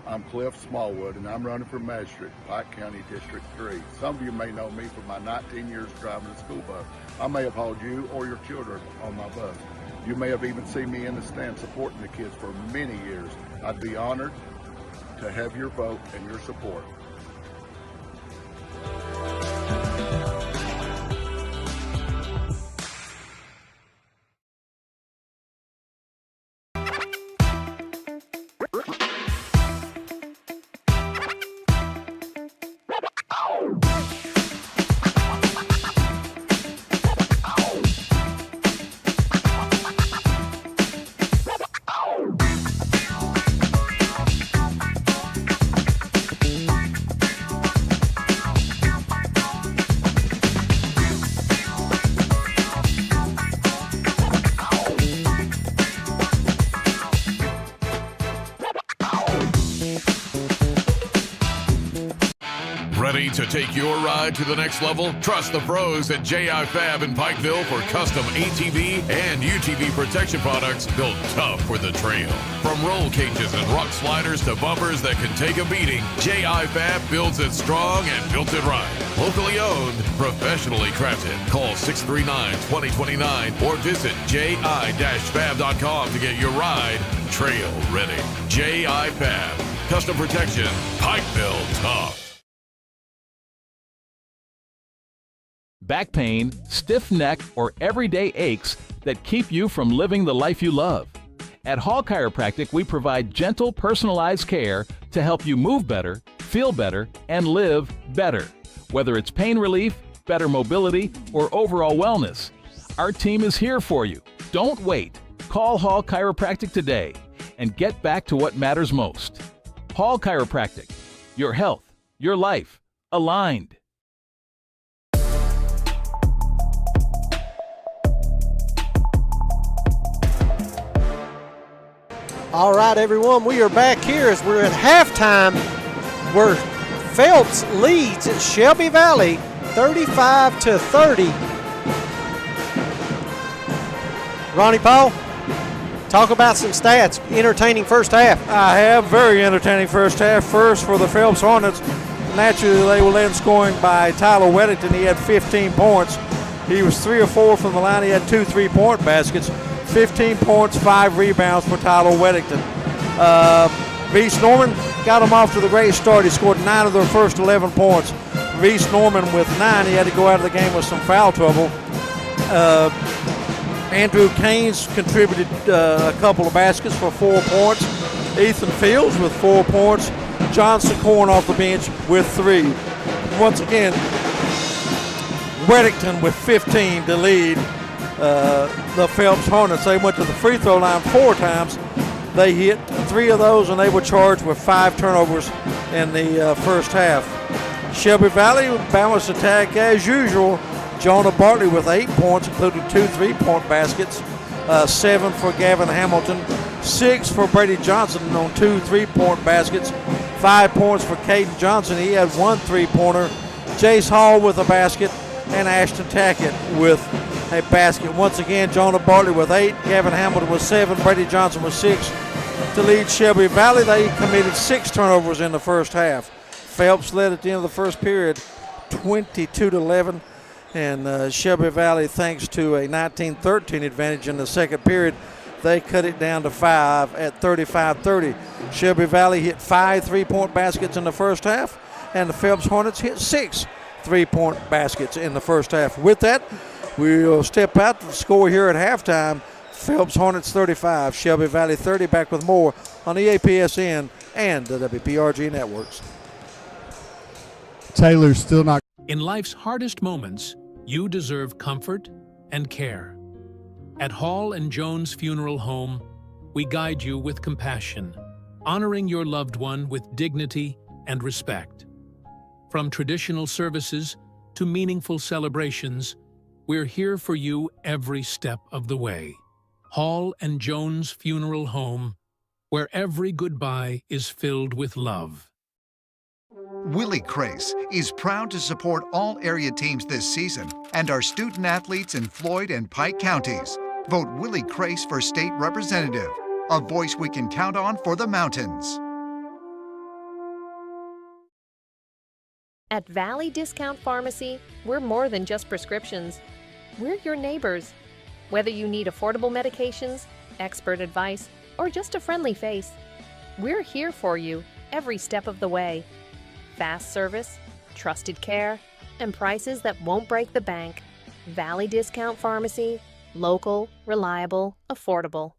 I'm Cliff Smallwood, and I'm running for magistrate, Pike County District 3. Some of you may know me for my 19 years driving a school bus. I may have hauled you or your children on my bus. You may have even seen me in the stand supporting the kids for many years. I'd be honored to have your vote and your support. Ready to take your ride to the next level? Trust the pros at J.I. Fab in Pikeville for custom ATV and UTV protection products built tough for the trail. From roll cages and rock sliders to bumpers that can take a beating, J.I. Fab builds it strong and built it right. Locally owned, professionally crafted. Call 639-2029 or visit ji-fab.com to get your ride trail ready. J.I. Fab. Custom protection. Pikeville tough. Back pain, stiff neck, or everyday aches that keep you from living the life you love. At Hall Chiropractic, we provide gentle, personalized care to help you move better, feel better, and live better. Whether it's pain relief, better mobility, or overall wellness, our team is here for you. Don't wait. Call Hall Chiropractic today and get back to what matters most. Hall Chiropractic. Your health, your life, aligned. All right, everyone, we are back here as we're at halftime where Phelps leads Shelby Valley 35-30. Ronnie Paul, talk about some stats. Entertaining first half. I have very entertaining first half. First for the Phelps Hornets. Naturally, they were led scoring by Tyler Weddington. He had 15 points. He was 3 or 4 from the line. He had 2 3-point baskets. 15 points, 5 rebounds for Tyler Weddington. Reese Norman got him off to the great start. He scored 9 of their first 11 points. Reese Norman with 9. He had to go out of the game with some foul trouble. Andrew Keynes contributed a couple of baskets for 4 points. Ethan Fields with 4 points. John Secorn off the bench with 3. Once again, Weddington with 15 to lead the Phelps Hornets. They went to the free throw line 4 times. They hit 3 of those, and they were charged with 5 turnovers in the first half. Shelby Valley balanced attack as usual. Jonah Bartley with 8 points, including 2 3-point baskets, 7 for Gavin Hamilton, 6 for Brady Johnson on 2 3-point baskets, 5 points for Caden Johnson. He had 1 3-pointer. Jace Hall with a basket, and Ashton Tackett with a basket. Once again, Jonah Bartley with 8, Gavin Hamilton with 7, Brady Johnson with 6 to lead Shelby Valley. They committed 6 turnovers in the first half. Phelps led at the end of the first period 22-11, and Shelby Valley, thanks to a 19-13 advantage in the second period, they cut it down to 5 at 35-30. Shelby Valley hit 5 3-point baskets in the first half, and the Phelps Hornets hit 6 3-point baskets in the first half. With that, we'll step out to the score here at halftime. Phelps Hornets 35, Shelby Valley 30. Back with more on the APSN and the WPRG networks. Taylor's still not. In life's hardest moments, you deserve comfort and care. At Hall and Jones Funeral Home, we guide you with compassion, honoring your loved one with dignity and respect. From traditional services to meaningful celebrations, we're here for you every step of the way. Hall and Jones Funeral Home, where every goodbye is filled with love. Willie Crace is proud to support all area teams this season and our student athletes in Floyd and Pike counties. Vote Willie Crace for state representative, a voice we can count on for the mountains. At Valley Discount Pharmacy, we're more than just prescriptions. We're your neighbors. Whether you need affordable medications, expert advice, or just a friendly face, we're here for you every step of the way. Fast service, trusted care, and prices that won't break the bank. Valley Discount Pharmacy, local, reliable, affordable.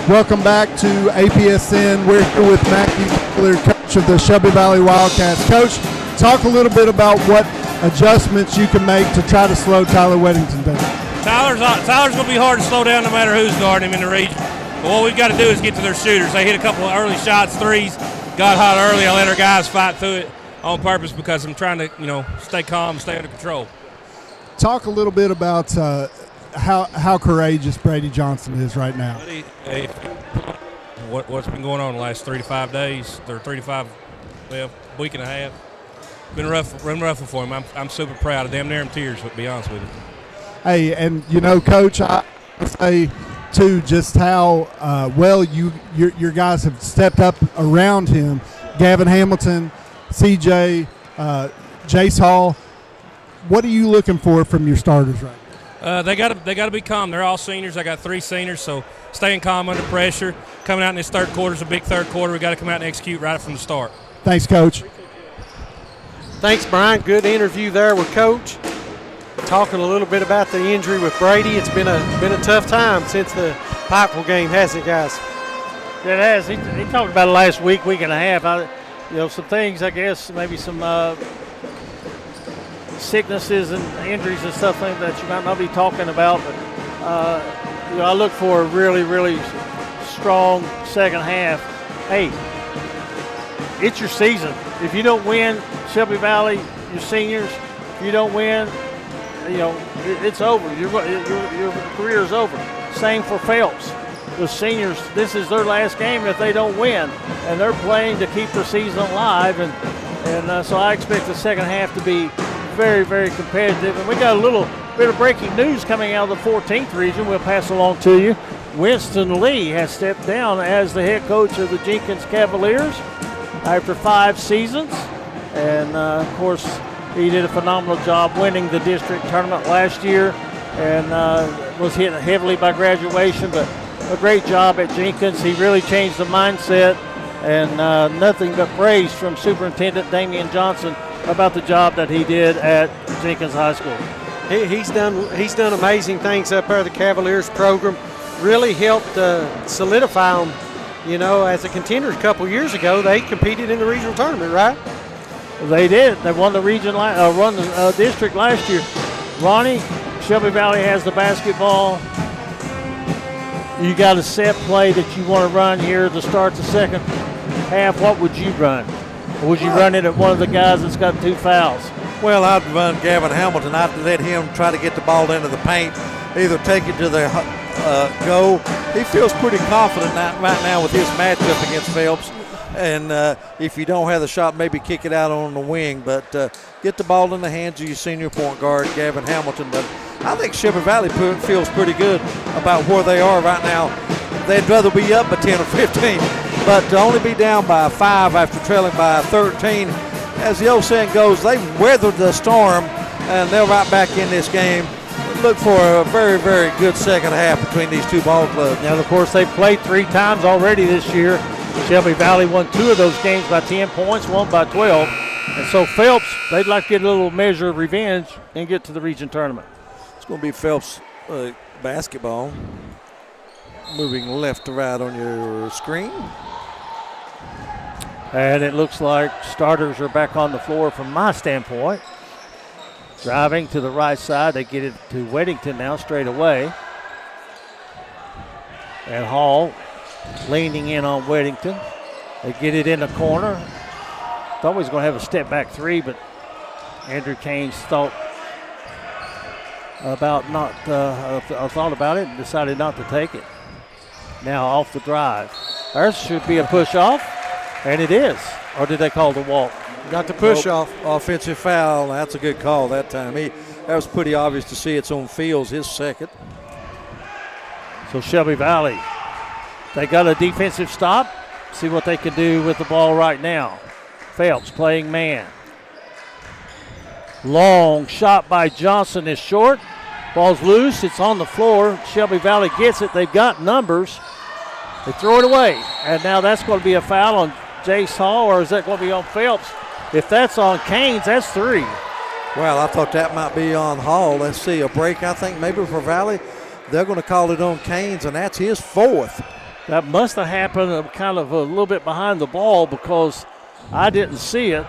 Welcome back to APSN. We're here with Matthew Miller, coach of the Shelby Valley Wildcats. Coach, talk a little bit about what adjustments you can make to try to slow Tyler Weddington down. Tyler's going to be hard to slow down no matter who's guarding him in the region. But what we've got to do is get to their shooters. They hit a couple of early shots, threes, got hot early. I let our guys fight through it on purpose because I'm trying to, stay calm, stay under control. Talk a little bit about how courageous Brady Johnson is right now. What's been going on the last 3 to 5 days, or week and a half. Been rough for him. I'm super proud. Damn near in tears, to be honest with you. Hey, and Coach, I say too just how well your guys have stepped up around him. Gavin Hamilton, CJ, Jace Hall. What are you looking for from your starters right now? They got to be calm. They're all seniors. I got 3 seniors, so staying calm under pressure. Coming out in this third quarter is a big third quarter. We got to come out and execute right from the start. Thanks, Coach. Thanks, Brian. Good interview there with Coach. Talking a little bit about the injury with Brady. It's been a tough time since the Pikeville game, hasn't it, guys? It has. He talked about it last week and a half. Some things, I guess, maybe some sicknesses and injuries and stuff that you might not be talking about. But I look for a really, really strong second half. Hey, it's your season. If you don't win, Shelby Valley, your seniors, if you don't win, it's over. Your career is over. Same for Phelps. The seniors, this is their last game if they don't win, and they're playing to keep the season alive. And so I expect the second half to be very, very competitive. And we got a little bit of breaking news coming out of the 14th region. We'll pass along to you. Winston Lee has stepped down as the head coach of the Jenkins Cavaliers after 5 seasons. And, of course, he did a phenomenal job winning the district tournament last year and was hit heavily by graduation, but a great job at Jenkins. He really changed the mindset, and nothing but praise from Superintendent Damian Johnson about the job that he did at Jenkins High School. He's done amazing things up there. The Cavaliers program really helped solidify them. You know, as a contender a couple years ago, they competed in the regional tournament, right? Well, they did. They won the district last year. Ronnie, Shelby Valley has the basketball. You got a set play that you want to run here to start the second half. What would you run? Or would you run it at one of the guys that's got 2 fouls? Well, I'd run Gavin Hamilton. I'd let him try to get the ball into the paint, either take it to the goal. He feels pretty confident right now with his matchup against Phelps. And if you don't have the shot, maybe kick it out on the wing. But get the ball in the hands of your senior point guard, Gavin Hamilton. But I think Shelby Valley feels pretty good about where they are right now. They'd rather be up by 10 or 15. But to only be down by 5 after trailing by 13, as the old saying goes, they've weathered the storm, and they're right back in this game. Look for a very, very good second half between these two ball clubs. Now, of course, they've played 3 times already this year. Shelby Valley won 2 of those games by 10 points, 1 by 12. And so Phelps, they'd like to get a little measure of revenge and get to the region tournament. It's going to be Phelps basketball. Moving left to right on your screen. And it looks like starters are back on the floor from my standpoint. Driving to the right side, they get it to Weddington now straight away. And Hall leaning in on Weddington. They get it in the corner. Thought he was going to have a step back 3, but Andrew Keynes thought about it and decided not to take it. Now off the drive. There should be a push off, and it is. Or did they call the walk? Got the push off. Offensive foul. That's a good call that time. That was pretty obvious to see. It's on Fields, his second. So Shelby Valley, they got a defensive stop. See what they can do with the ball right now. Phelps playing man. Long shot by Johnson is short. Ball's loose. It's on the floor. Shelby Valley gets it. They've got numbers. They throw it away. And now that's going to be a foul on Jace Hall, or is that going to be on Phelps? If that's on Keynes, that's 3. Well, I thought that might be on Hall. Let's see, a break, I think, maybe for Valley. They're going to call it on Keynes, and that's his 4th. That must have happened kind of a little bit behind the ball because I didn't see it,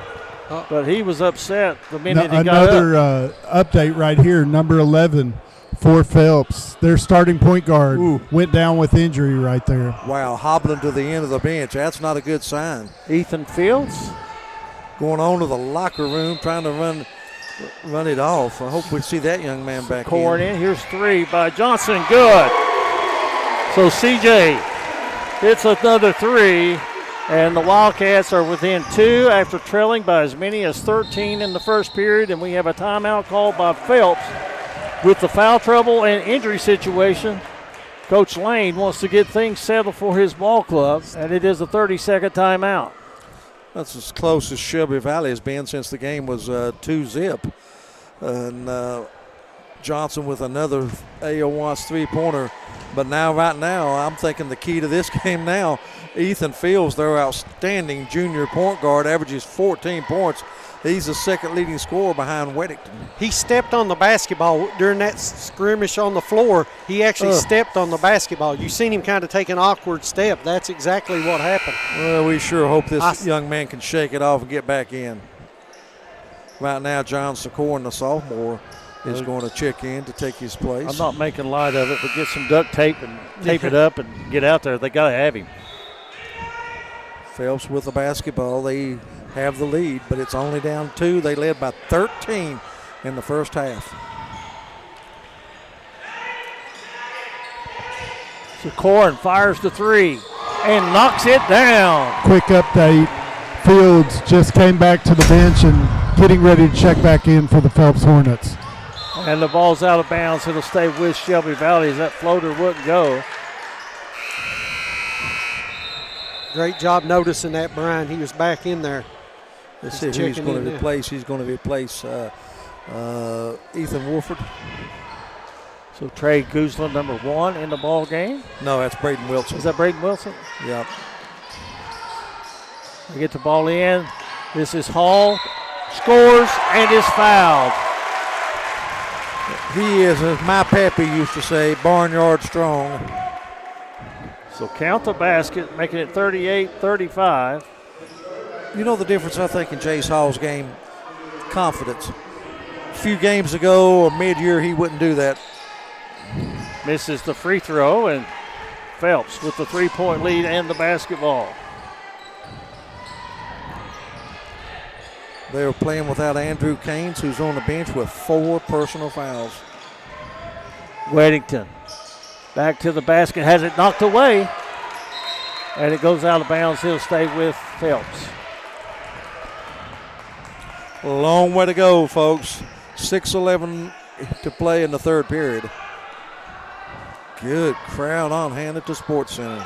but he was upset the minute he got up. Another update right here, number 11 for Phelps. Their starting point guard went down with injury right there. Wow, hobbling to the end of the bench. That's not a good sign. Ethan Fields going on to the locker room, trying to run it off. I hope we see that young man back Corn in. Here's 3 by Johnson. Good. So CJ hits another 3, and the Wildcats are within 2 after trailing by as many as 13 in the first period, and we have a timeout called by Phelps. With the foul trouble and injury situation, Coach Lane wants to get things settled for his ball club, and it is a 30-second timeout. That's as close as Shelby Valley has been since the game was 2-zip. And Johnson with another AO1's 3-pointer. But right now, I'm thinking the key to this game now, Ethan Fields, their outstanding junior point guard, averages 14 points. He's the second leading scorer behind Weddington. He stepped on the basketball during that skirmish on the floor. He actually stepped on the basketball. You seen him kind of take an awkward step. That's exactly what happened. Well, we sure hope this young man can shake it off and get back in. Right now, John Secorn, the sophomore, is going to check in to take his place. I'm not making light of it, but get some duct tape and tape it up and get out there. They got to have him. Phelps with the basketball. They have the lead, but it's only down 2. They led by 13 in the first half. Secorn fires the 3 and knocks it down. Quick update. Fields just came back to the bench and getting ready to check back in for the Phelps Hornets. And the ball's out of bounds. It'll stay with Shelby Valley as that floater wouldn't go. Great job noticing that, Brian. He was back in there. Let's see who he's going to replace. He's going to replace Ethan Wolford. So Trey Guzlin, number 1 in the ball game. No, that's Braden Wilson. Is that Braden Wilson? Yep. They get the ball in. This is Hall. Scores and is fouled. He is, as my pappy used to say, barnyard strong. So count the basket, making it 38-35. You know the difference, I think, in Jace Hall's game? Confidence. A few games ago or mid-year, he wouldn't do that. Misses the free throw, and Phelps with the three-point lead and the basketball. They are playing without Andrew Keynes, who's on the bench with 4 personal fouls. Weddington back to the basket, has it knocked away, and it goes out of bounds. He'll stay with Phelps. A long way to go, folks. 6:11 to play in the third period. Good crowd on hand at the Sports Center.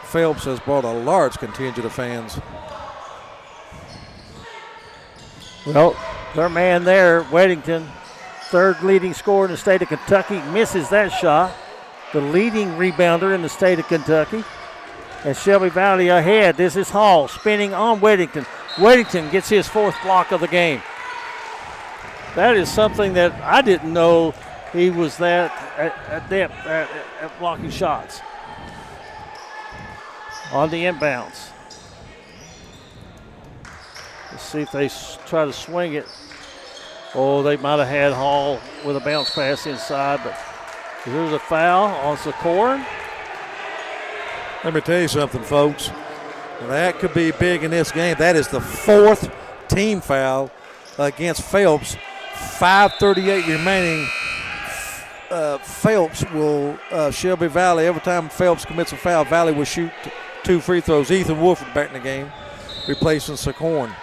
Phelps has brought a large contingent of fans. Well, their man there, Weddington, third leading scorer in the state of Kentucky, misses that shot. The leading rebounder in the state of Kentucky. And Shelby Valley ahead. This is Hall spinning on Weddington. Weddington gets his 4th block of the game. That is something that I didn't know he was that adept at blocking shots. On the inbounds. Let's see if they try to swing it. Oh, they might have had Hall with a bounce pass inside, but here's a foul on Sikoran. Let me tell you something, folks. That could be big in this game. That is the 4th team foul against Phelps. 5:38 remaining. Phelps will, Shelby Valley, every time Phelps commits a foul, Valley will shoot 2 free throws. Ethan Wolford back in the game, replacing Sikoran.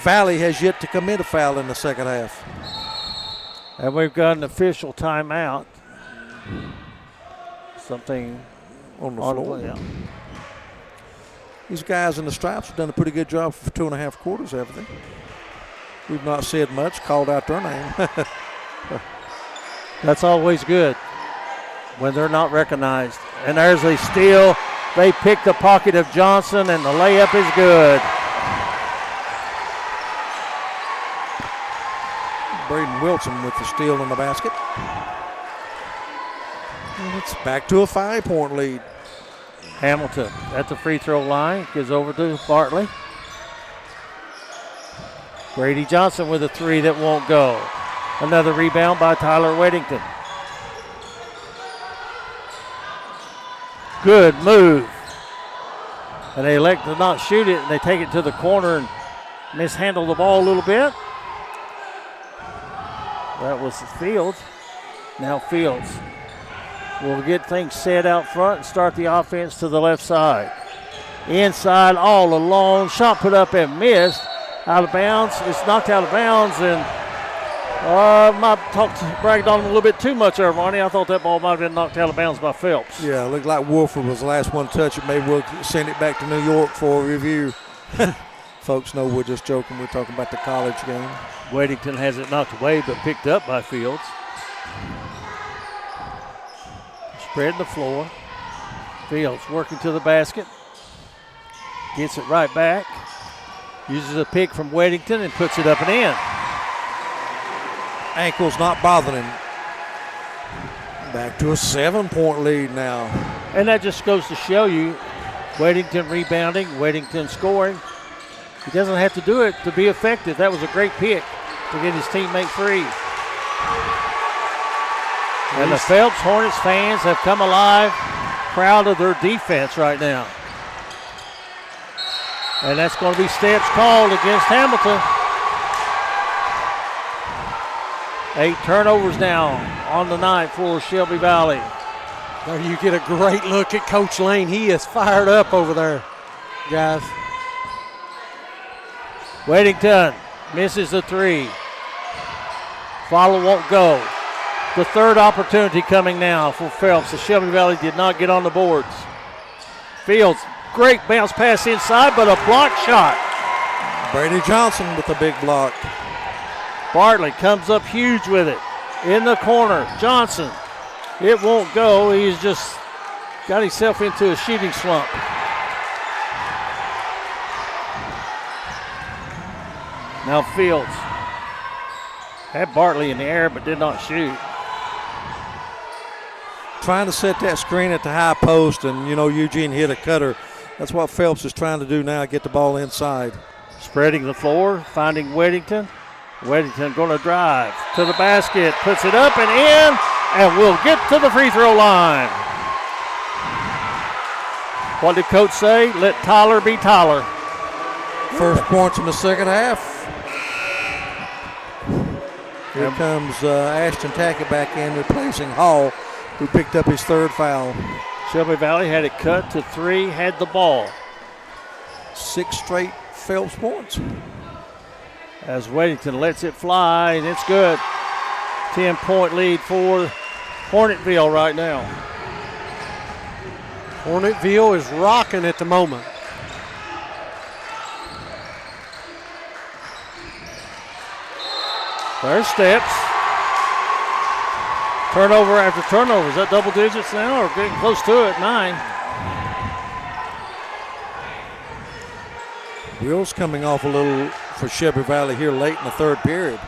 Valley has yet to commit a foul in the second half. And we've got an official timeout. Something on the floor. Yeah. These guys in the stripes have done a pretty good job for 2.5 quarters, haven't they? We've not said much, called out their name. That's always good when they're not recognized. And there's a steal. They pick the pocket of Johnson, and the layup is good. Braden Wilson with the steal in the basket. And it's back to a 5-point lead. Hamilton at the free throw line, gives over to Bartley. Brady Johnson with a 3 that won't go. Another rebound by Tyler Weddington. Good move. And they elect to not shoot it, and they take it to the corner and mishandle the ball a little bit. That was Fields. Now Fields will get things set out front and start the offense to the left side. Inside all alone. Shot put up and missed. Out of bounds. It's knocked out of bounds, and might bragged on him a little bit too much there, Ronnie. I thought that ball might have been knocked out of bounds by Phelps. Yeah, it looked like Wolford was the last one to touch it. Maybe we'll send it back to New York for a review. Folks know we're just joking. We're talking about the college game. Weddington has it knocked away, but picked up by Fields. Spreading the floor. Fields working to the basket. Gets it right back. Uses a pick from Weddington and puts it up and in. Ankle's not bothering him. Back to a 7-point lead now. And that just goes to show you Weddington rebounding, Weddington scoring. He doesn't have to do it to be effective. That was a great pick to get his teammate free. And the Phelps Hornets fans have come alive, proud of their defense right now. And that's going to be steps called against Hamilton. 8 turnovers now on the night for Shelby Valley. There you get a great look at Coach Lane. He is fired up over there, guys. Weddington misses the 3. Follow won't go. The third opportunity coming now for Phelps. The Shelby Valley did not get on the boards. Fields, great bounce pass inside, but a block shot. Brady Johnson with a big block. Bartley comes up huge with it. In the corner, Johnson. It won't go. He's just got himself into a shooting slump. Now Fields. Had Bartley in the air but did not shoot. Trying to set that screen at the high post, and, Eugene hit a cutter. That's what Phelps is trying to do now, get the ball inside. Spreading the floor, finding Weddington. Weddington going to drive to the basket, puts it up and in, and will get to the free throw line. What did Coach say? Let Tyler be Tyler. First points in the second half. Here comes Ashton Tackett back in, replacing Hall, who picked up his third foul. Shelby Valley had it cut to 3, had the ball. 6 straight Phelps points. As Weddington lets it fly, and it's good. 10-point lead for Hornetville right now. Hornetville is rocking at the moment. There's steps. Turnover after turnover. Is that double digits now or getting close to it? 9. Wheels coming off a little for Shelby Valley here late in the third period.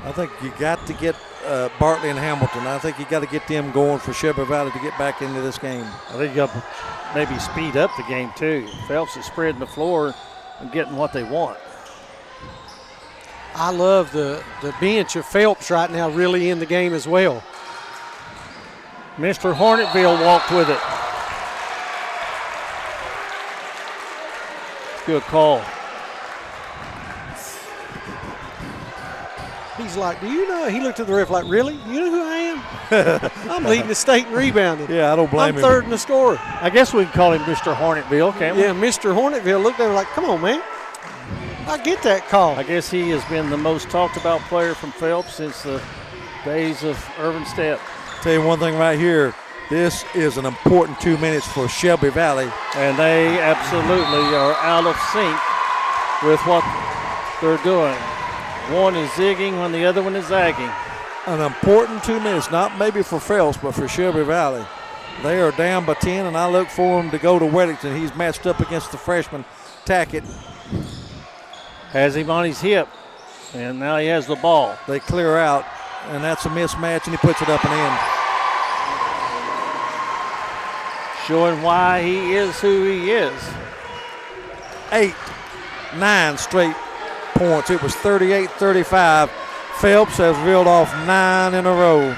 I think you got to get Bartley and Hamilton. I think you got to get them going for Shelby Valley to get back into this game. I think you got to maybe speed up the game too. Phelps is spreading the floor and getting what they want. I love the bench of Phelps right now, really in the game as well. Mr. Hornetville walked with it. Good call. He's like, do you know? He looked at the ref like, really? You know who I am? I'm leading the state in rebounding. Yeah, I don't blame him. I'm third in the score. I guess we can call him Mr. Hornetville, can't we? Yeah, Mr. Hornetville looked at him like, come on, man. I get that call. I guess he has been the most talked about player from Phelps since the days of Irvin Stepp. Tell you one thing right here. This is an important 2 minutes for Shelby Valley. And they absolutely are out of sync with what they're doing. One is zigging when the other one is zagging. An important 2 minutes, not maybe for Phelps, but for Shelby Valley. They are down by 10, and I look for him to go to Weddington. He's matched up against the freshman, Tackett. Has him on his hip, and now he has the ball. They clear out, and that's a mismatch, and he puts it up and in. Showing why he is who he is. 9 straight points. It was 38-35. Phelps has reeled off 9 in a row.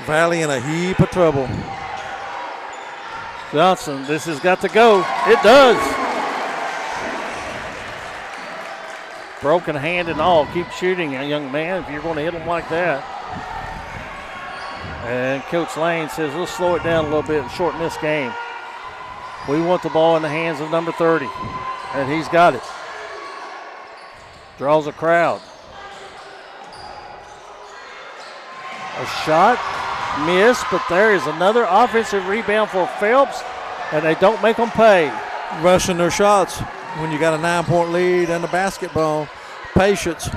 Valley in a heap of trouble. Johnson, this has got to go. It does. Broken hand and all. Keep shooting, young man, if you're going to hit him like that. And Coach Lane says, let's slow it down a little bit and shorten this game. We want the ball in the hands of number 30, and he's got it. Draws a crowd. A shot, missed, but there is another offensive rebound for Phelps, and they don't make them pay. Rushing their shots when you got a 9-point lead and the basketball. Patience.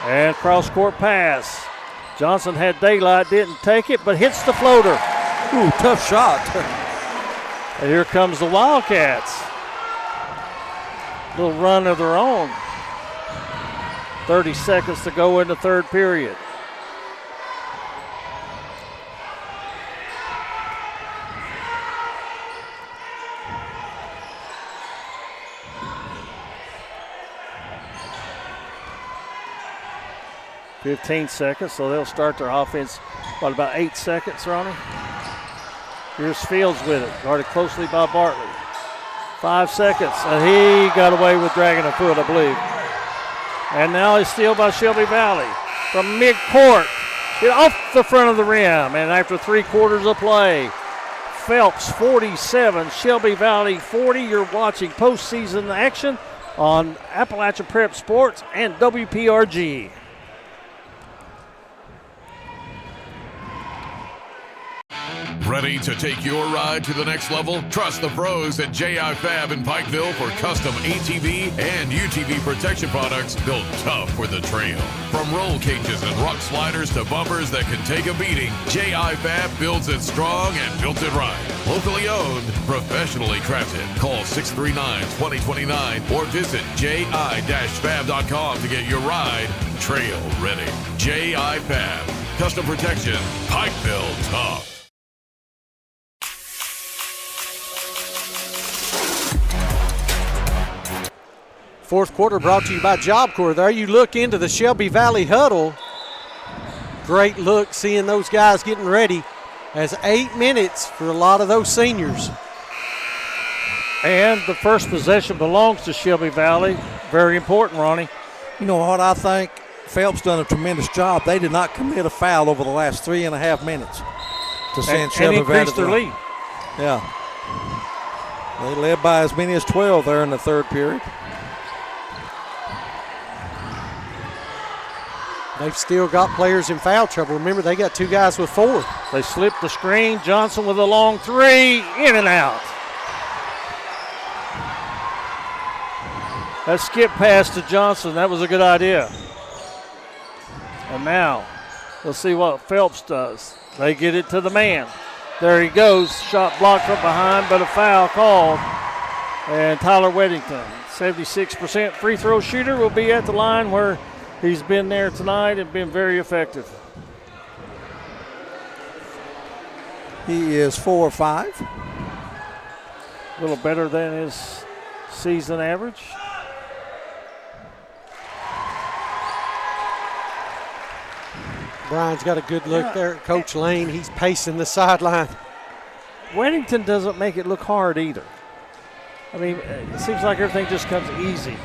And cross-court pass. Johnson had daylight, didn't take it, but hits the floater. Ooh, tough shot. And here comes the Wildcats. Little run of their own. 30 seconds to go in the third period. .15 seconds, so they'll start their offense, about 8 seconds, Ronnie? Here's Fields with it, guarded closely by Bartley. 5 seconds, and he got away with dragging a foot, I believe. And now he's steal by Shelby Valley from mid-court. Get off the front of the rim, and after 3 quarters of play, Phelps 47, Shelby Valley 40. You're watching postseason action on Appalachian Prep Sports and WPRG. Ready to take your ride to the next level? Trust the pros at J.I. Fab in Pikeville for custom ATV and UTV protection products built tough for the trail. From roll cages and rock sliders to bumpers that can take a beating, J.I. Fab builds it strong and built it right. Locally owned, professionally crafted. Call 639-2029 or visit ji-fab.com to get your ride trail ready. J.I. Fab. Custom protection. Pikeville tough. Fourth quarter brought to you by Job Corps. There you look into the Shelby Valley huddle. Great look seeing those guys getting ready as 8 minutes for a lot of those seniors. And the first possession belongs to Shelby Valley. Very important, Ronnie. You know what, I think Phelps done a tremendous job. They did not commit a foul over the last 3.5 minutes to send Shelby and increase their lead. Yeah. They led by as many as 12 there in the third period. They've still got players in foul trouble. Remember, they got 2 guys with 4. They slipped the screen. Johnson with a long 3, in and out. That skip pass to Johnson, that was a good idea. And now, let's see what Phelps does. They get it to the man. There he goes. Shot blocked from behind, but a foul called. And Tyler Weddington, 76% free throw shooter, will be at the line where he's been there tonight and been very effective. He is 4 or 5. A little better than his season average. Brian's got a good look there at Coach Lane. He's pacing the sideline. Weddington doesn't make it look hard either. I mean, it seems like everything just comes easy.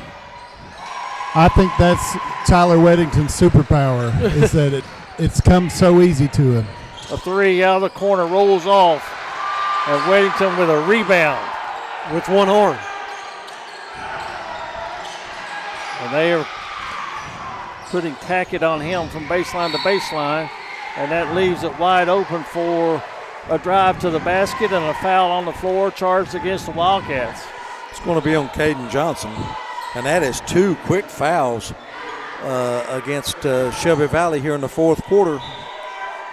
I think that's Tyler Weddington's superpower, is that it's come so easy to him. A 3 out of the corner rolls off, and Weddington with a rebound. With one arm. And they are putting Tackett on him from baseline to baseline, and that leaves it wide open for a drive to the basket and a foul on the floor charged against the Wildcats. It's going to be on Caden Johnson, and that is 2 quick fouls against Shelby Valley here in the fourth quarter.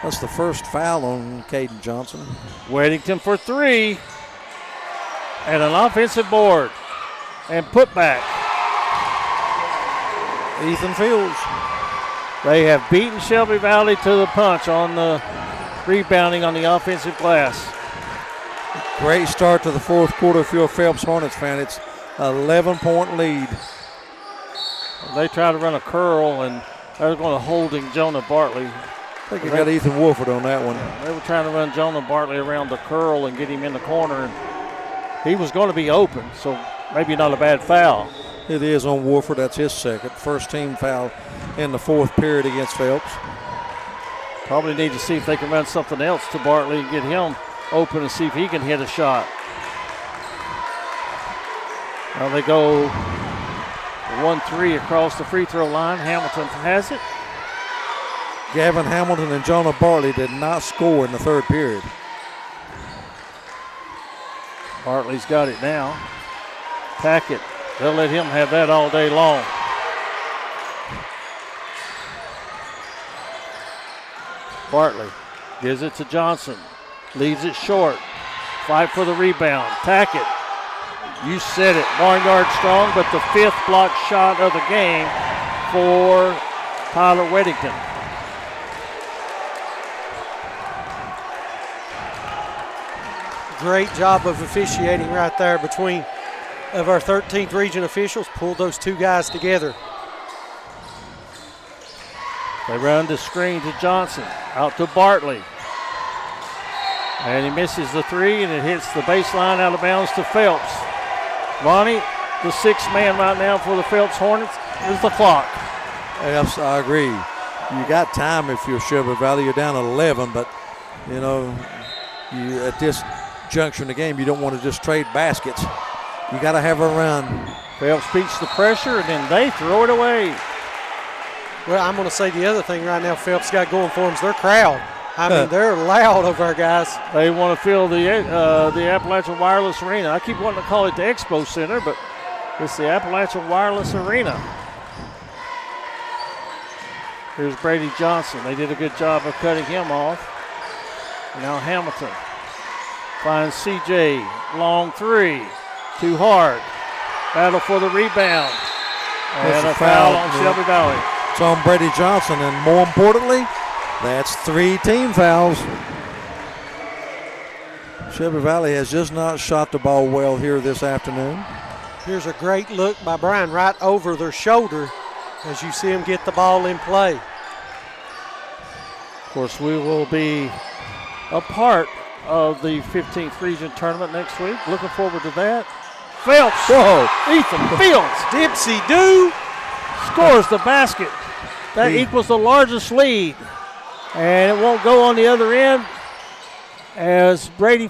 That's the first foul on Caden Johnson. Weddington for 3, and an offensive board, and putback. Ethan Fields. They have beaten Shelby Valley to the punch on the rebounding on the offensive glass. Great start to the fourth quarter if you're a Phelps Hornets fan. It's 11-point lead. They try to run a curl, and they're going to holding Jonah Bartley. I think you got Ethan Wolford on that one. They were trying to run Jonah Bartley around the curl and get him in the corner. And he was going to be open, so maybe not a bad foul. It is on Wolford. That's his second. First team foul in the fourth period against Phelps. Probably need to see if they can run something else to Bartley and get him open and see if he can hit a shot. Now they go 1-3 across the free throw line. Hamilton has it. Gavin Hamilton and Jonah Bartley did not score in the third period. Bartley's got it now. Tackett. They'll let him have that all day long. Bartley gives it to Johnson. Leaves it short. Fight for the rebound. Tackett. You said it. Barnyard strong, but the 5th block shot of the game for Tyler Weddington. Great job of officiating right there between of our 13th region officials. Pulled those 2 guys together. They run the screen to Johnson. Out to Bartley. And he misses the 3, and it hits the baseline out of bounds to Phelps. Ronnie, the 6th man right now for the Phelps Hornets is the clock. Yes, I agree. You got time if you're Shelby Valley. You're down 11, but, you know, you at this juncture in the game, you don't want to just trade baskets. You got to have a run. Phelps beats the pressure, and then they throw it away. Well, I'm going to say the other thing right now Phelps got going for them is their crowd. I mean, they're loud over there, guys. They want to fill the Appalachian Wireless Arena. I keep wanting to call it the Expo Center, but it's the Appalachian Wireless Arena. Here's Brady Johnson. They did a good job of cutting him off. Now Hamilton finds CJ. Long three. Too hard. Battle for the rebound. And a foul on Shelby Valley. It's on Brady Johnson, and more importantly, that's 3 team fouls. Shelby Valley has just not shot the ball well here this afternoon. Here's a great look by Brian right over their shoulder as you see him get the ball in play. Of course, we will be a part of the 15th Region Tournament next week. Looking forward to that. Phelps. Whoa. Ethan Fields. Dipsy Doo scores the basket. That equals the largest lead. And it won't go on the other end as Brady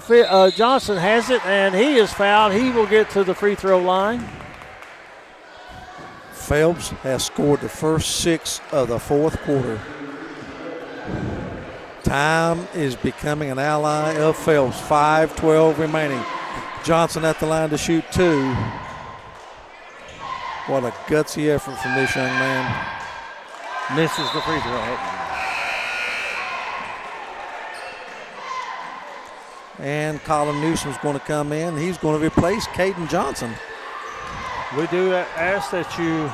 Johnson has it, and he is fouled. He will get to the free throw line. Phelps has scored the first 6 of the fourth quarter. Time is becoming an ally of Phelps. 5:12 remaining. Johnson at the line to shoot 2. What a gutsy effort from this young man. Misses the free throw. And Colin Newsom's going to come in. He's going to replace Caden Johnson. We do ask that you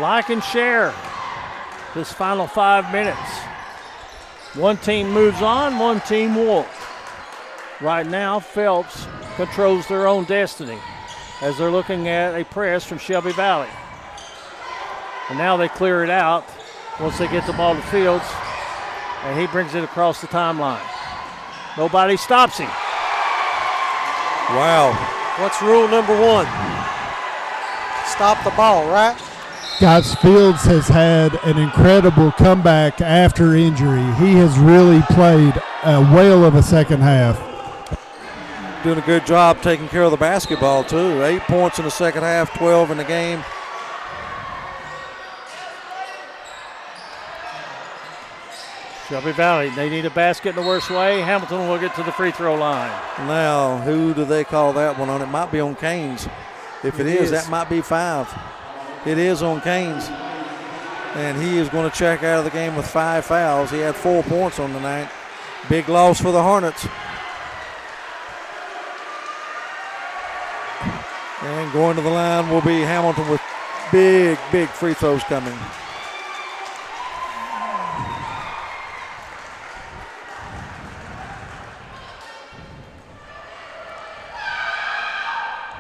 like and share this final 5 minutes. One team moves on, one team won't. Right now, Phelps controls their own destiny as they're looking at a press from Shelby Valley. And now they clear it out once they get the ball to Fields, and he brings it across the timeline. Nobody stops him. Wow. What's rule number 1? Stop the ball, right? Guys, Fields has had an incredible comeback after injury. He has really played a whale of a second half. Doing a good job taking care of the basketball, too. 8 points in the second half, 12 in the game. Shelby Valley, they need a basket in the worst way. Hamilton will get to the free throw line. Now, who do they call that one on? It might be on Canes. If it is, that might be 5. It is on Canes. And he is going to check out of the game with 5 fouls. He had 4 points on the night. Big loss for the Hornets. And going to the line will be Hamilton with big, big free throws coming.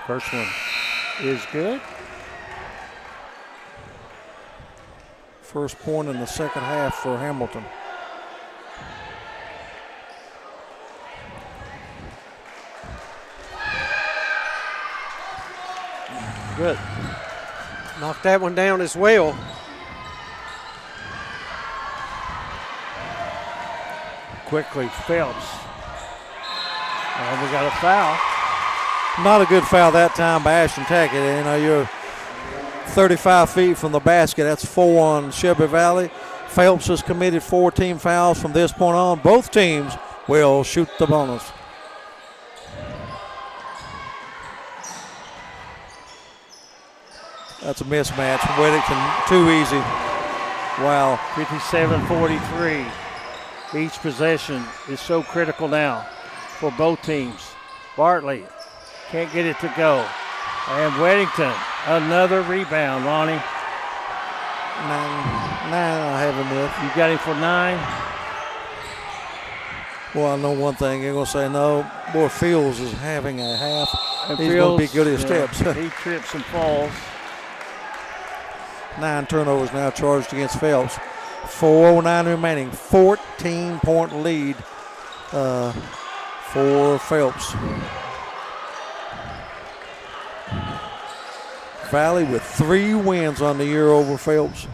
First one is good. First point in the second half for Hamilton. Good. Knocked that one down as well. Quickly, Phelps. And we got a foul. Not a good foul that time by Ashton Tackett. You know, you're 35 feet from the basket. That's 4 on Shelby Valley. Phelps has committed 4 team fouls from this point on. Both teams will shoot the bonus. That's a mismatch. Whittington, too easy. Wow. 57-43. Each possession is so critical now for both teams. Bartley can't get it to go. And Weddington, another rebound, Ronnie. 9 I have him with. You got him for 9? Well, I know one thing. You're going to say no. Boy, Fields is having a half. And He's going to be good at steps. He trips and falls. 9 turnovers now charged against Phelps. 4:09 remaining. 14-point lead for Phelps. Valley with 3 wins on the year over Phelps.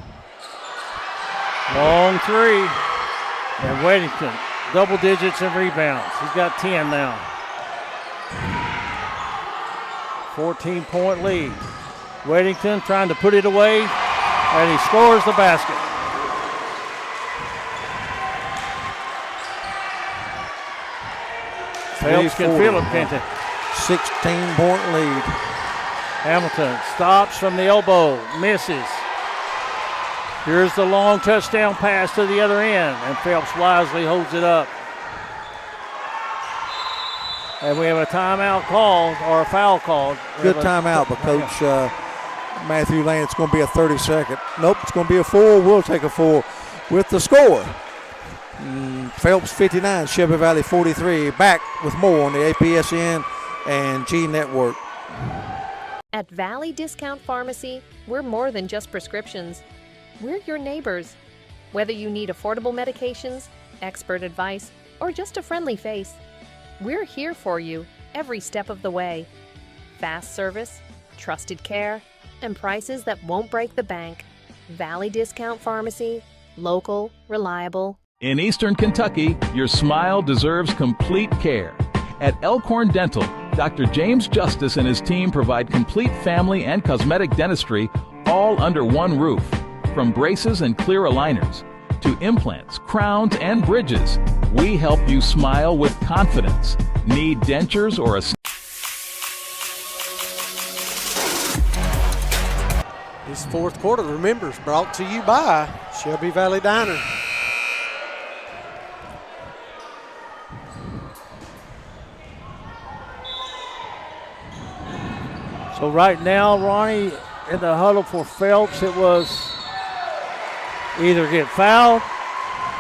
Long 3. And Weddington, double digits in rebounds. He's got 10 now. 14-point lead. Weddington trying to put it away, and he scores the basket. Phelps can feel it, can't they? 16-point lead. Hamilton stops from the elbow, misses. Here's the long touchdown pass to the other end, and Phelps wisely holds it up. And we have a timeout called, or a foul called. Good timeout, but Coach Matthew Lane, it's going to be a 30-second. Nope, it's going to be a 4. We'll take a 4 with the score. Phelps 59, Shelby Valley 43. Back with more on the APSN and G Network. At Valley Discount Pharmacy, we're more than just prescriptions. We're your neighbors. Whether you need affordable medications, expert advice, or just a friendly face, we're here for you every step of the way. Fast service, trusted care, and prices that won't break the bank. Valley Discount Pharmacy, local, reliable. In Eastern Kentucky, your smile deserves complete care. At Elkhorn Dental, Dr. James Justice and his team provide complete family and cosmetic dentistry all under one roof. From braces and clear aligners to implants, crowns, and bridges, we help you smile with confidence. Need dentures or a... This fourth quarter, remember, is brought to you by Shelby Valley Diner. So right now, Ronnie, in the huddle for Phelps, it was either get fouled,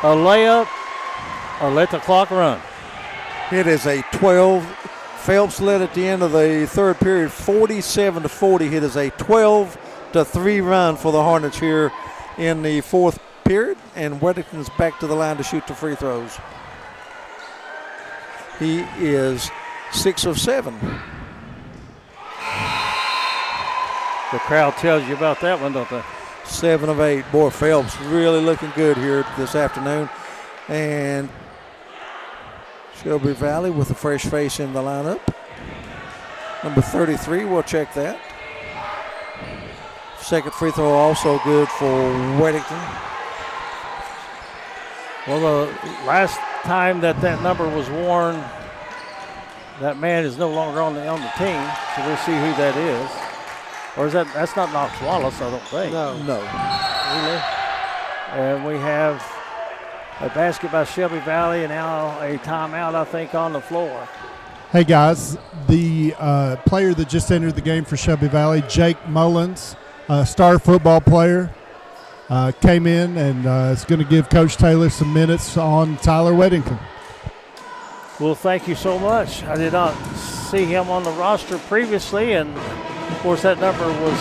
a layup, or let the clock run. It is a 12. Phelps led at the end of the third period, 47-40. It is a 12-3 run for the Hornets here in the fourth period, and Weddington's back to the line to shoot the free throws. He is 6 of 7. The crowd tells you about that one, don't they? 7 of 8. Boy, Phelps really looking good here this afternoon. And Shelby Valley with a fresh face in the lineup. Number 33, we'll check that. Second free throw also good for Weddington. Well, the last time that number was worn, that man is no longer on the team, so we'll see who that is. Or is that's not Knox Wallace, I don't think. No. Really? And we have a basket by Shelby Valley and now a timeout, I think, on the floor. Hey, guys, the player that just entered the game for Shelby Valley, Jake Mullins, star football player, came in and is going to give Coach Taylor some minutes on Tyler Weddington. Well, thank you so much. I did not see him on the roster previously, and of course that number was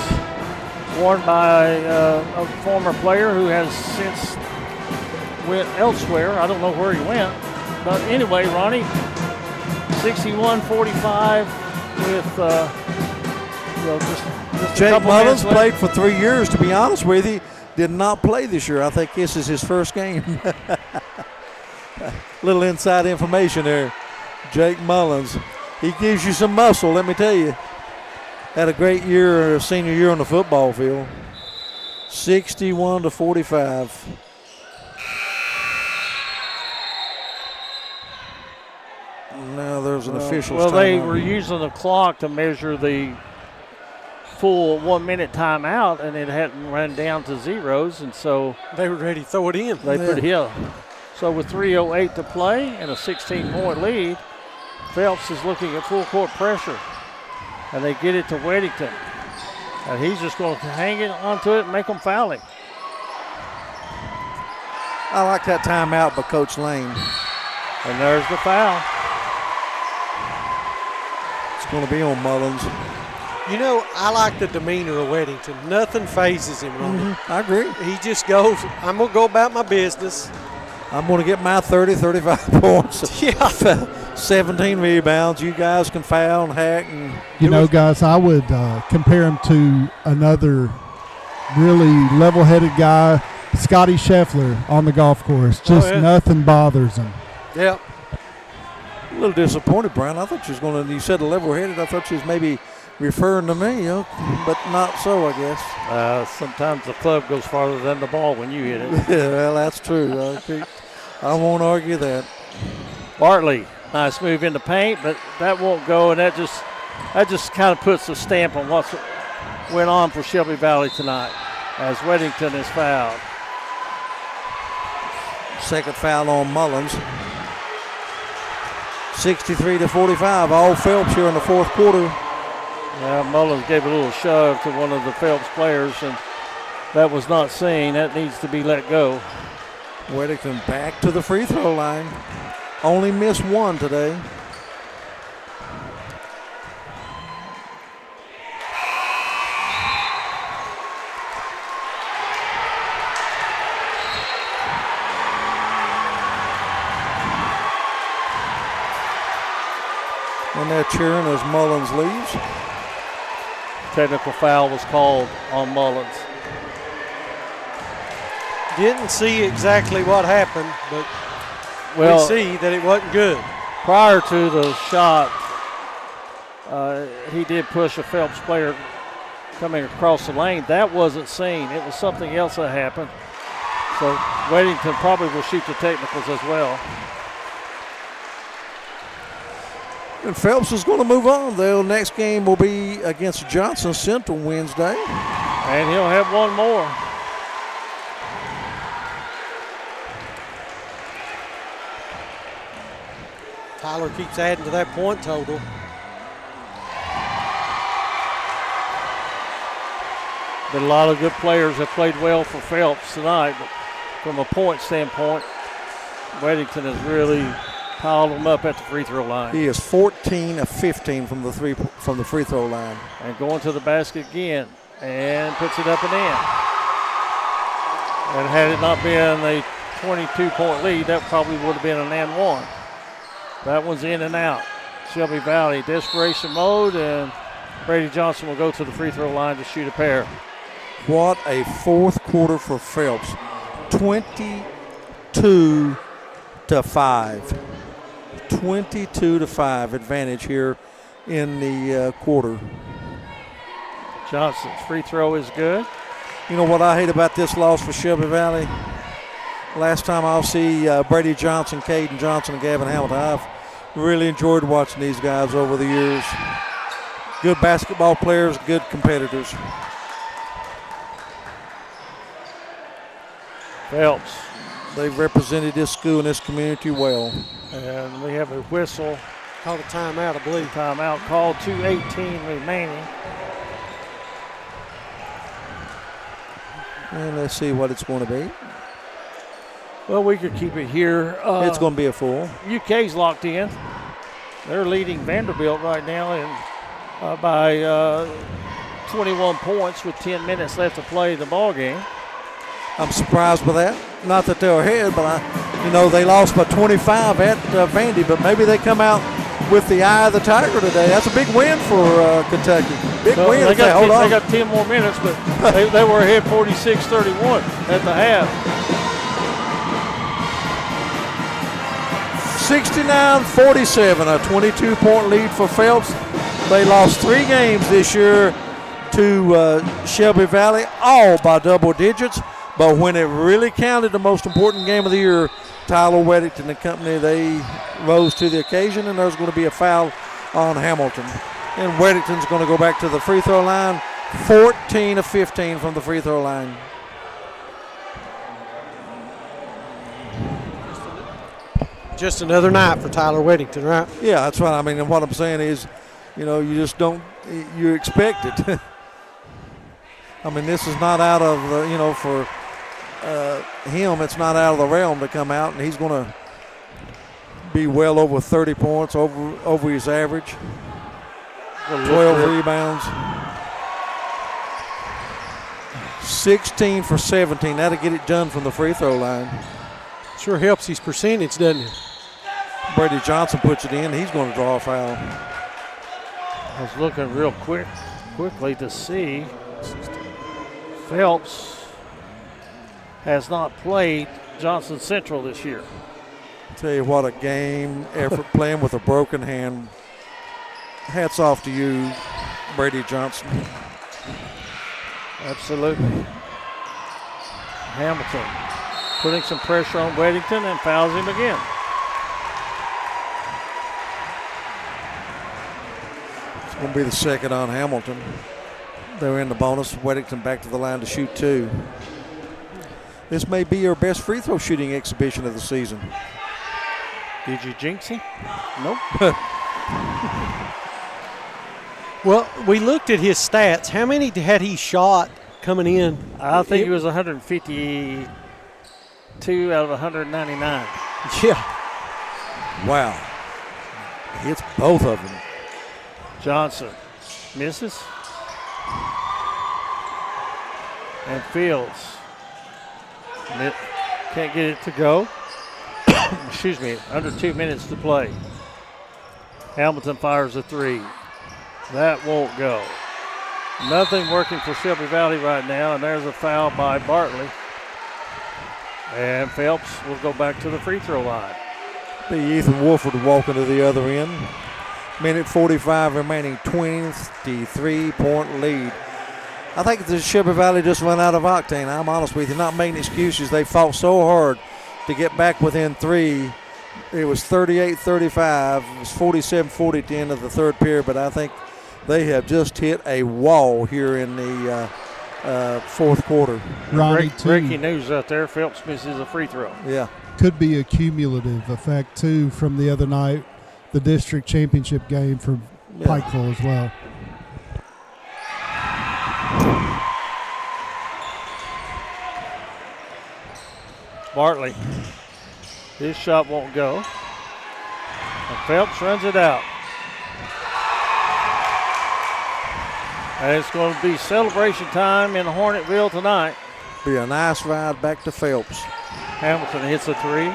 worn by a former player who has since went elsewhere. I don't know where he went. But anyway, Ronnie, 61-45 with just Jake Mullins played for 3 years, to be honest with you. Did not play this year. I think this is his first game. Little inside information there. Jake Mullins. He gives you some muscle, let me tell you. Had a great year, senior year on the football field. 61-45. Now there's an official. Well, they were using the clock to measure the full 1 minute timeout, and it hadn't run down to zeros, and so they were ready to throw it in. They put it in. So with 3:08 to play and a 16-point lead, Phelps is looking at full court pressure. And they get it to Weddington. And he's just going to hang it onto it and make them foul him. I like that timeout by Coach Lane. And there's the foul. It's going to be on Mullins. You know, I like the demeanor of Weddington. Nothing phases him, Ronnie. I agree. He just goes, I'm going to go about my business. I'm going to get my 30, 35 points. Yeah. 17 rebounds. You guys can foul and hack. And you know, guys, I would compare him to another really level-headed guy, Scotty Scheffler, on the golf course. Just nothing bothers him. Yeah. A little disappointed, Brian. I thought you was going to, you said level-headed. I thought you was maybe referring to me, but not so, I guess. Sometimes the club goes farther than the ball when you hit it. Yeah, well, that's true. I won't argue that. Bartley Nice move in the paint, but that won't go, and that just kind of puts a stamp on what went on for Shelby Valley tonight as Weddington is fouled. Second foul on Mullins. 63-45, all Phelps here in the fourth quarter. Yeah, Mullins gave a little shove to one of the Phelps players, and that was not seen. That needs to be let go. Weddington back to the free throw line. Only missed one today. And they're cheering as Mullins leaves. Technical foul was called on Mullins. Didn't see exactly what happened, but we see that it wasn't good. Prior to the shot, he did push a Phelps player coming across the lane. That wasn't seen. It was something else that happened. So Weddington probably will shoot the technicals as well. And Phelps is going to move on. Their next game will be against Johnson Central Wednesday. And he'll have one more. Tyler keeps adding to that point total. But a lot of good players have played well for Phelps tonight. But from a point standpoint, Weddington has really piled them up at the free throw line. He is 14 of 15 from the free throw line. And going to the basket again and puts it up and in. And had it not been a 22-point lead, that probably would have been an and one. That one's in and out. Shelby Valley, desperation mode, and Brady Johnson will go to the free throw line to shoot a pair. What a fourth quarter for Phelps. 22-5. 22-5 advantage here in the quarter. Johnson's free throw is good. You know what I hate about this loss for Shelby Valley? Last time I'll see Brady Johnson, Caden Johnson, and Gavin Hamilton. I've really enjoyed watching these guys over the years. Good basketball players, good competitors. Phelps. They've represented this school and this community well. And we have a whistle. Called a timeout, I believe. Timeout called, 2:18 remaining. And let's see what it's going to be. Well, we could keep it here. It's going to be a full. UK's locked in. They're leading Vanderbilt right now by 21 points with 10 minutes left to play the ball game. I'm surprised by that. Not that they're ahead, but they lost by 25 at Vandy, but maybe they come out with the eye of the tiger today. That's a big win for Kentucky. Big win. They got 10 more minutes, but they were ahead 46-31 at the half. 69-47, a 22-point lead for Phelps. They lost 3 games this year to Shelby Valley, all by double digits. But when it really counted, the most important game of the year, Tyler Weddington and company, they rose to the occasion, and there's going to be a foul on Hamilton. And Weddington's going to go back to the free throw line, 14 of 15 from the free throw line. Just another night for Tyler Weddington, right? Yeah, that's right. I mean, and what I'm saying is, you just don't, you expect it. I mean, this is not out of the, for him, it's not out of the realm to come out, and he's going to be well over 30 points, over his average. 12 rebounds. 16 for 17. That'll get it done from the free throw line. Sure helps his percentage, doesn't it? Brady Johnson puts it in. He's going to draw a foul. I was looking real quickly to see. Phelps has not played Johnson Central this year. Tell you what, a game effort playing with a broken hand. Hats off to you, Brady Johnson. Absolutely. Hamilton putting some pressure on Weddington and fouls him again. Going to be the second on Hamilton. They're in the bonus. Weddington back to the line to shoot 2. This may be your best free throw shooting exhibition of the season. Did you jinx him? Nope. Well, we looked at his stats. How many had he shot coming in? I think it was 152 out of 199. Yeah. Wow. Hits both of them. Johnson misses. And Fields can't get it to go. Excuse me, under 2 minutes to play. Hamilton fires a 3. That won't go. Nothing working for Shelby Valley right now, and there's a foul by Bartley. And Phelps will go back to the free throw line. The Ethan Wolford walking to the other end. Minute 45 remaining, 23-point lead. I think the Shelby Valley just run out of octane. I'm honest with you, not making excuses. They fought so hard to get back within 3. It was 38-35. It was 47-40 at the end of the third period, but I think they have just hit a wall here in the fourth quarter. Breaking news out there. Phelps misses a free throw. Yeah. Could be a cumulative effect, too, from the other night, the district championship game for Pikeville as well. Bartley. His shot won't go. And Phelps runs it out. And it's going to be celebration time in Hornetville tonight. Be a nice ride back to Phelps. Hamilton hits a 3.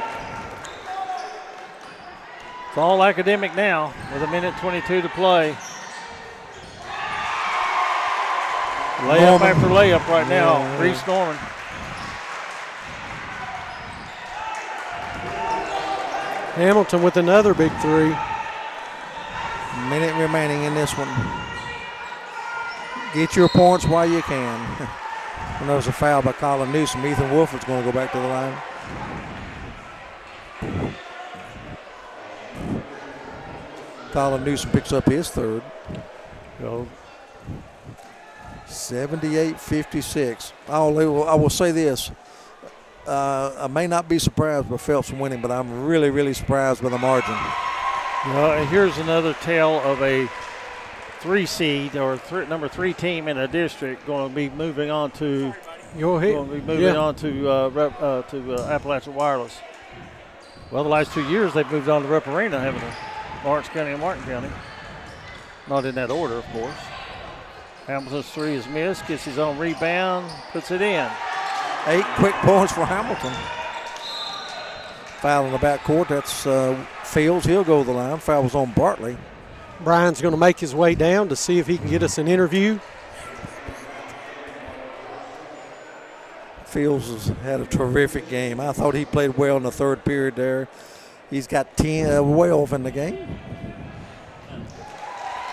It's all academic now with a minute 22 to play. Layup after layup right now. Reese Norman. Hamilton with another big 3. Minute remaining in this one. Get your points while you can. And there was a foul by Colin Newsom. Ethan Wolford's going to go back to the line. Colin Newsom picks up his third. 78-56. I will say this. I may not be surprised by Phelps winning, but I'm really, really surprised by the margin. And here's another tale of a 3 seed or number 3 team in a district going to be moving on to Appalachian Wireless. Well, the last 2 years they've moved on to Rupp Arena, haven't they? Lawrence County and Martin County. Not in that order, of course. Hamilton's 3 is missed, gets his own rebound, puts it in. 8 quick points for Hamilton. Foul in the backcourt. That's Fields. He'll go to the line. Foul was on Bartley. Brian's going to make his way down to see if he can get us an interview. Fields has had a terrific game. I thought he played well in the third period there. He's got 12 in the game.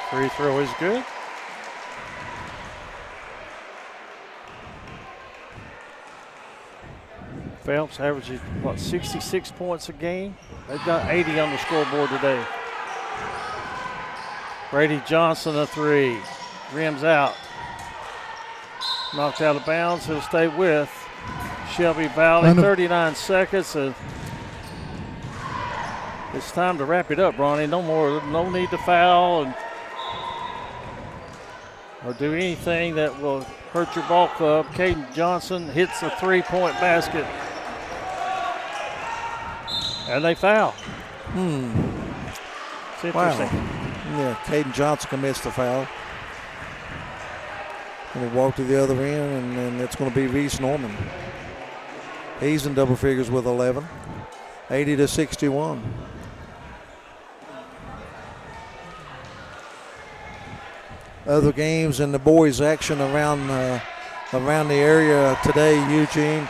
Free throw is good. Phelps averages, 66 points a game? They've got 80 on the scoreboard today. Brady Johnson, a 3. Rims out. Knocked out of bounds. He'll stay with Shelby Valley. 39 seconds. It's time to wrap it up, Ronnie. No need to foul or do anything that will hurt your ball club. Caden Johnson hits a 3-point basket. And they foul. It's interesting. Wow. Yeah, Caden Johnson commits the foul. Going to walk to the other end, and it's going to be Reese Norman. He's in double figures with 11. 80-61. Other games in the boys' action around the area today. Eugene,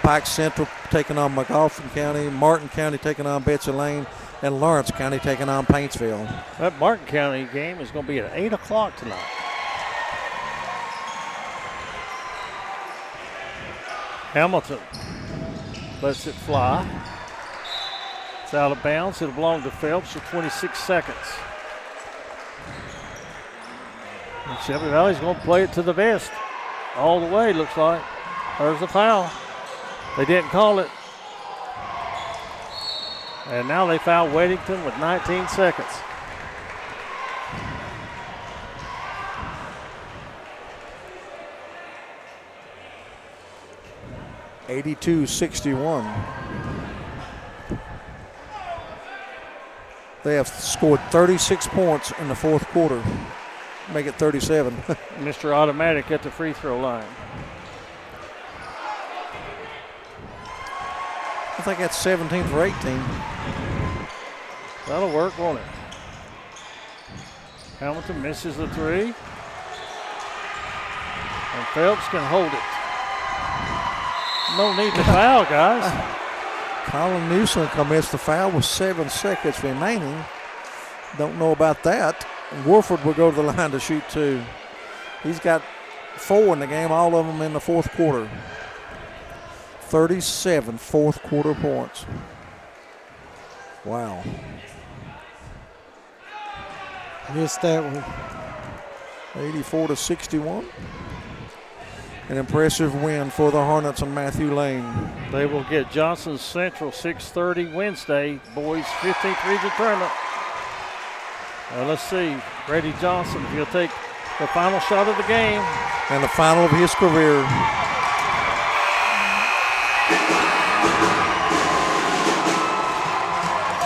Pike Central taking on McGoffin County, Martin County taking on Betsy Lane, and Lawrence County taking on Paintsville. That Martin County game is going to be at 8 o'clock tonight. Hamilton lets it fly. It's out of bounds. It'll belong to Phelps for 26 seconds. And Shelby Valley's going to play it to the vest all the way, looks like. There's the foul. They didn't call it. And now they foul Weddington with 19 seconds. (82-61). They have scored 36 points in the fourth quarter. Make it 37. Mr. Automatic at the free throw line. I think that's 17 for 18. That'll work, won't it? Hamilton misses the three. And Phelps can hold it. No need to foul, guys. Colin Newsom commits the foul with 7 seconds remaining. Don't know about that. And Wolford will go to the line to shoot 2. He's got 4 in the game, all of them in the fourth quarter. 37 fourth quarter points. Wow. Missed that one. 84-61. An impressive win for the Hornets and Matthew Lane. They will get Johnson Central 6:30 Wednesday, boys 15th region tournament. Let's see, Brady Johnson, if he'll take the final shot of the game. And the final of his career.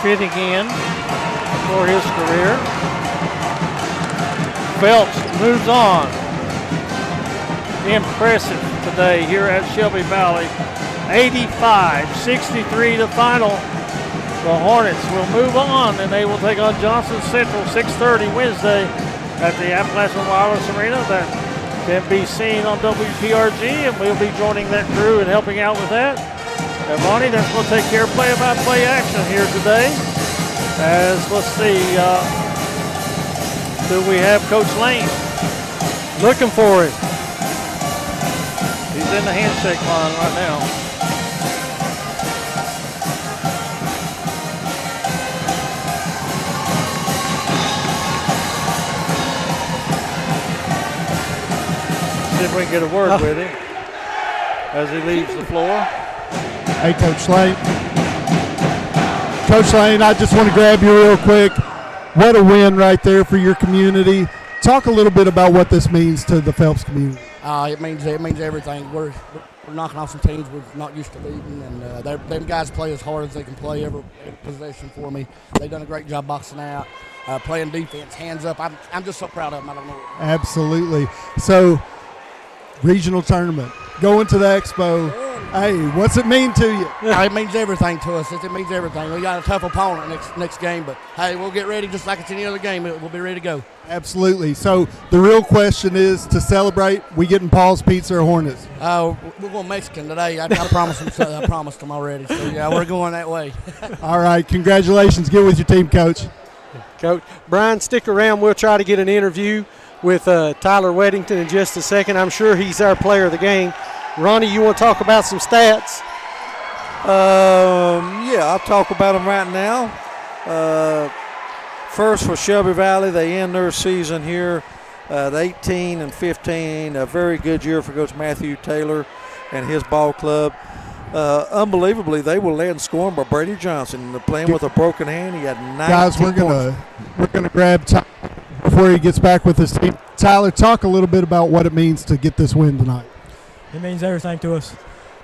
Fitting in for his career. Phelps moves on. Impressive today here at Shelby Valley. 85-63 the final. The Hornets will move on and they will take on Johnson Central 6:30 Wednesday at the Appalachian Wireless Arena. That can be seen on WPRG, and we'll be joining that crew and helping out with that. And Bonnie, that's going to take care of play-by-play action here today. As let's see, do we have Coach Lane? Looking for it. He's in the handshake line right now. See if we can get a word with him as he leaves the floor. Hey, Coach Lane. Coach Lane, I just want to grab you real quick. What a win right there for your community. Talk a little bit about what this means to the Phelps community. It means everything. We're knocking off some teams we're not used to beating, and them guys play as hard as they can play every possession for me. They've done a great job boxing out, playing defense, hands up. I'm just so proud of them. I don't know. Absolutely. So, regional tournament, going to the Expo. Hey, what's it mean to you? It means everything to us. It means everything. We got a tough opponent next game, but hey, we'll get ready just like it's any other game. We'll be ready to go. Absolutely. So the real question is, to celebrate, we getting Paul's Pizza or Hornets? We're going Mexican today. I promised them. I promised them already. So yeah, we're going that way. All right. Congratulations. Get with your team, Coach. Coach Brian, stick around. We'll try to get an interview with Tyler Weddington in just a second. I'm sure he's our player of the game. Ronnie, you want to talk about some stats? Yeah, I'll talk about them right now. First, for Shelby Valley, they end their season here at 18-15. A very good year for Coach Matthew Taylor and his ball club. Unbelievably, they were led in scoring by Brady Johnson. They're playing with a broken hand. He had 19 Guys, we're gonna grab Tyler before he gets back with his team. Tyler, talk a little bit about what it means to get this win tonight. It means everything to us.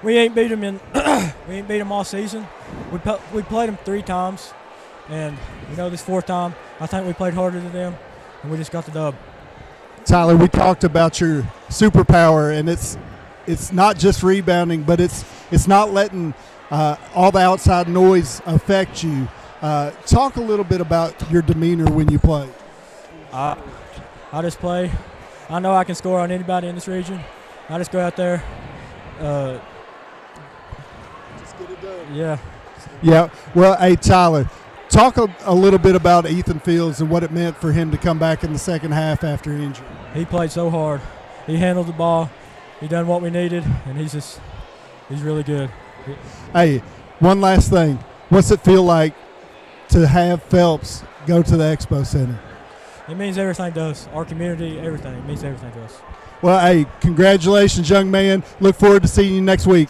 We ain't beat them all season. We played them 3 times, and this 4th time, I think we played harder than them, and we just got the dub. Tyler, we talked about your superpower, and it's not just rebounding, but it's not letting all the outside noise affect you. Talk a little bit about your demeanor when you play. I just play. I know I can score on anybody in this region. I just go out there. Just get it done. Yeah. Yeah. Well, hey, Tyler, talk a little bit about Ethan Fields and what it meant for him to come back in the second half after injury. He played so hard. He handled the ball. He done what we needed, and he's really good. Hey, one last thing. What's it feel like to have Phelps go to the Expo Center? It means everything to us. Our community, everything. It means everything to us. Well, hey, congratulations, young man. Look forward to seeing you next week.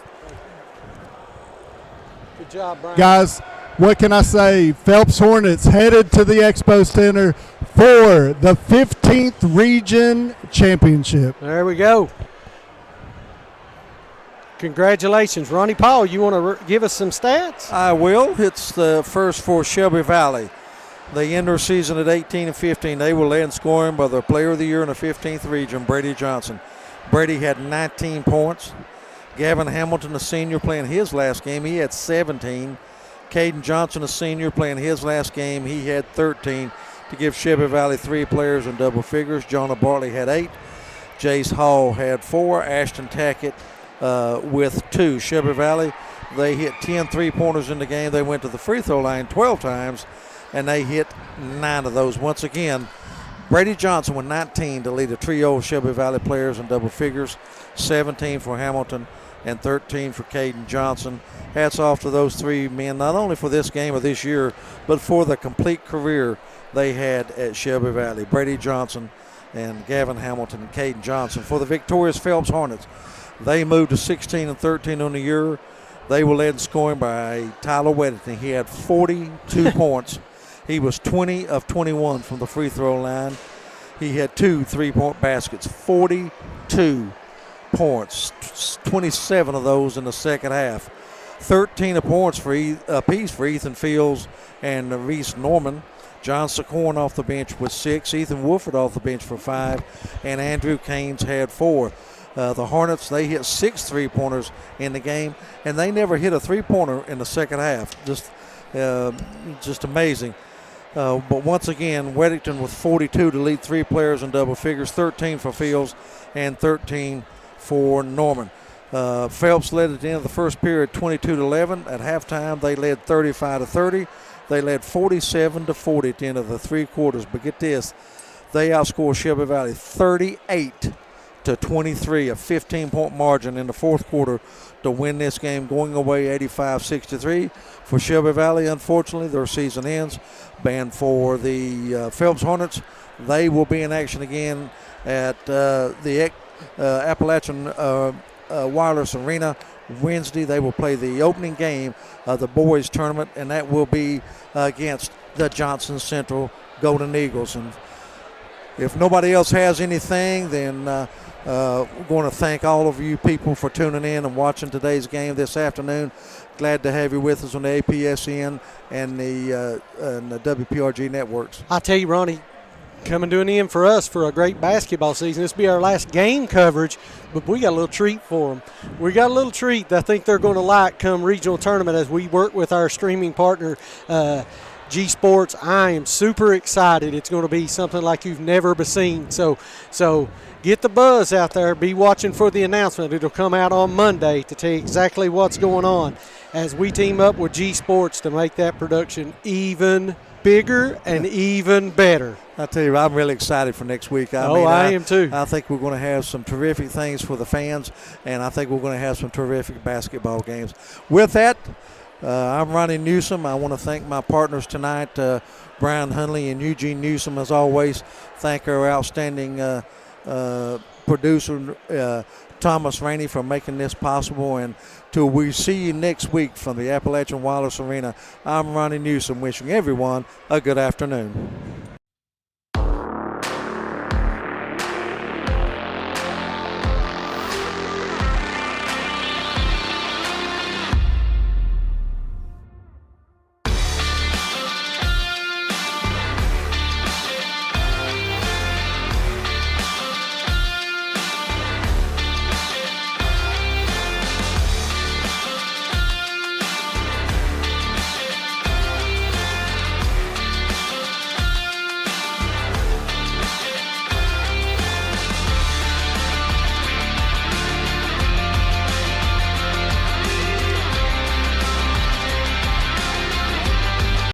Good job, Brian. Guys, what can I say? Phelps Hornets headed to the Expo Center for the 15th Region Championship. There we go. Congratulations. Ronnie Paul, you want to give us some stats? I will. It's the first for Shelby Valley. They end their season at 18-15. They were led in scoring by the Player of the Year in the 15th Region, Brady Johnson. Brady had 19 points. Gavin Hamilton, a senior, playing his last game, he had 17. Caden Johnson, a senior, playing his last game, he had 13 to give Shelby Valley 3 players in double figures. Jonah Bartley had 8. Jace Hall had 4. Ashton Tackett with 2. Shelby Valley, they hit 10 3-pointers in the game. They went to the free throw line 12 times, and they hit 9 of those. Once again, Brady Johnson with 19 to lead a trio of Shelby Valley players in double figures, 17 for Hamilton and 13 for Caden Johnson. Hats off to those 3 men, not only for this game of this year, but for the complete career they had at Shelby Valley. Brady Johnson and Gavin Hamilton and Caden Johnson. For the victorious Phelps Hornets, they moved to 16-13 on the year. They were led in scoring by Tyler Weddington. He had 42 points. He was 20 of 21 from the free throw line. He had 2 3-point baskets, 42 points, 27 of those in the second half. 13 points apiece for Ethan Fields and Reese Norman. John Secorn off the bench with 6. Ethan Wolford off the bench for 5. And Andrew Caines had 4. The Hornets, they hit 6 3-pointers in the game, and they never hit a 3-pointer in the second half. Just amazing. But once again, Weddington with 42 to lead 3 players in double figures, 13 for Fields and 13 for Norman. Phelps led at the end of the first period 22-11. At halftime, they led 35-30. They led 47-40 at the end of the 3 quarters. But get this, they outscored Shelby Valley 38-23, a 15-point margin in the fourth quarter to win this game, going away 85-63. For Shelby Valley, unfortunately, their season ends. And for the Phelps Hornets, they will be in action again at the Appalachian Wireless Arena Wednesday. They will play the opening game of the boys tournament, and that will be against the Johnson Central Golden Eagles. And if nobody else has anything, then we're going to thank all of you people for tuning in and watching today's game this afternoon. Glad to have you with us on the APSN and the WPRG networks. I tell you, Ronnie, coming to an end for us for a great basketball season. This will be our last game coverage, but we got a little treat for them. We got a little treat that I think they're going to like come regional tournament as we work with our streaming partner, G Sports. I am super excited. It's going to be something like you've never seen. So get the buzz out there. Be watching for the announcement. It'll come out on Monday to tell you exactly what's going on as we team up with G Sports to make that production even bigger and even better. I tell you, I'm really excited for next week. I am too. I think we're going to have some terrific things for the fans, and I think we're going to have some terrific basketball games. With that, I'm Ronnie Newsom. I want to thank my partners tonight, Brian Hunley and Eugene Newsom, as always. Thank our outstanding producer, Thomas Rainey, for making this possible. And till we see you next week from the Appalachian Wireless Arena, I'm Ronnie Newsom, wishing everyone a good afternoon.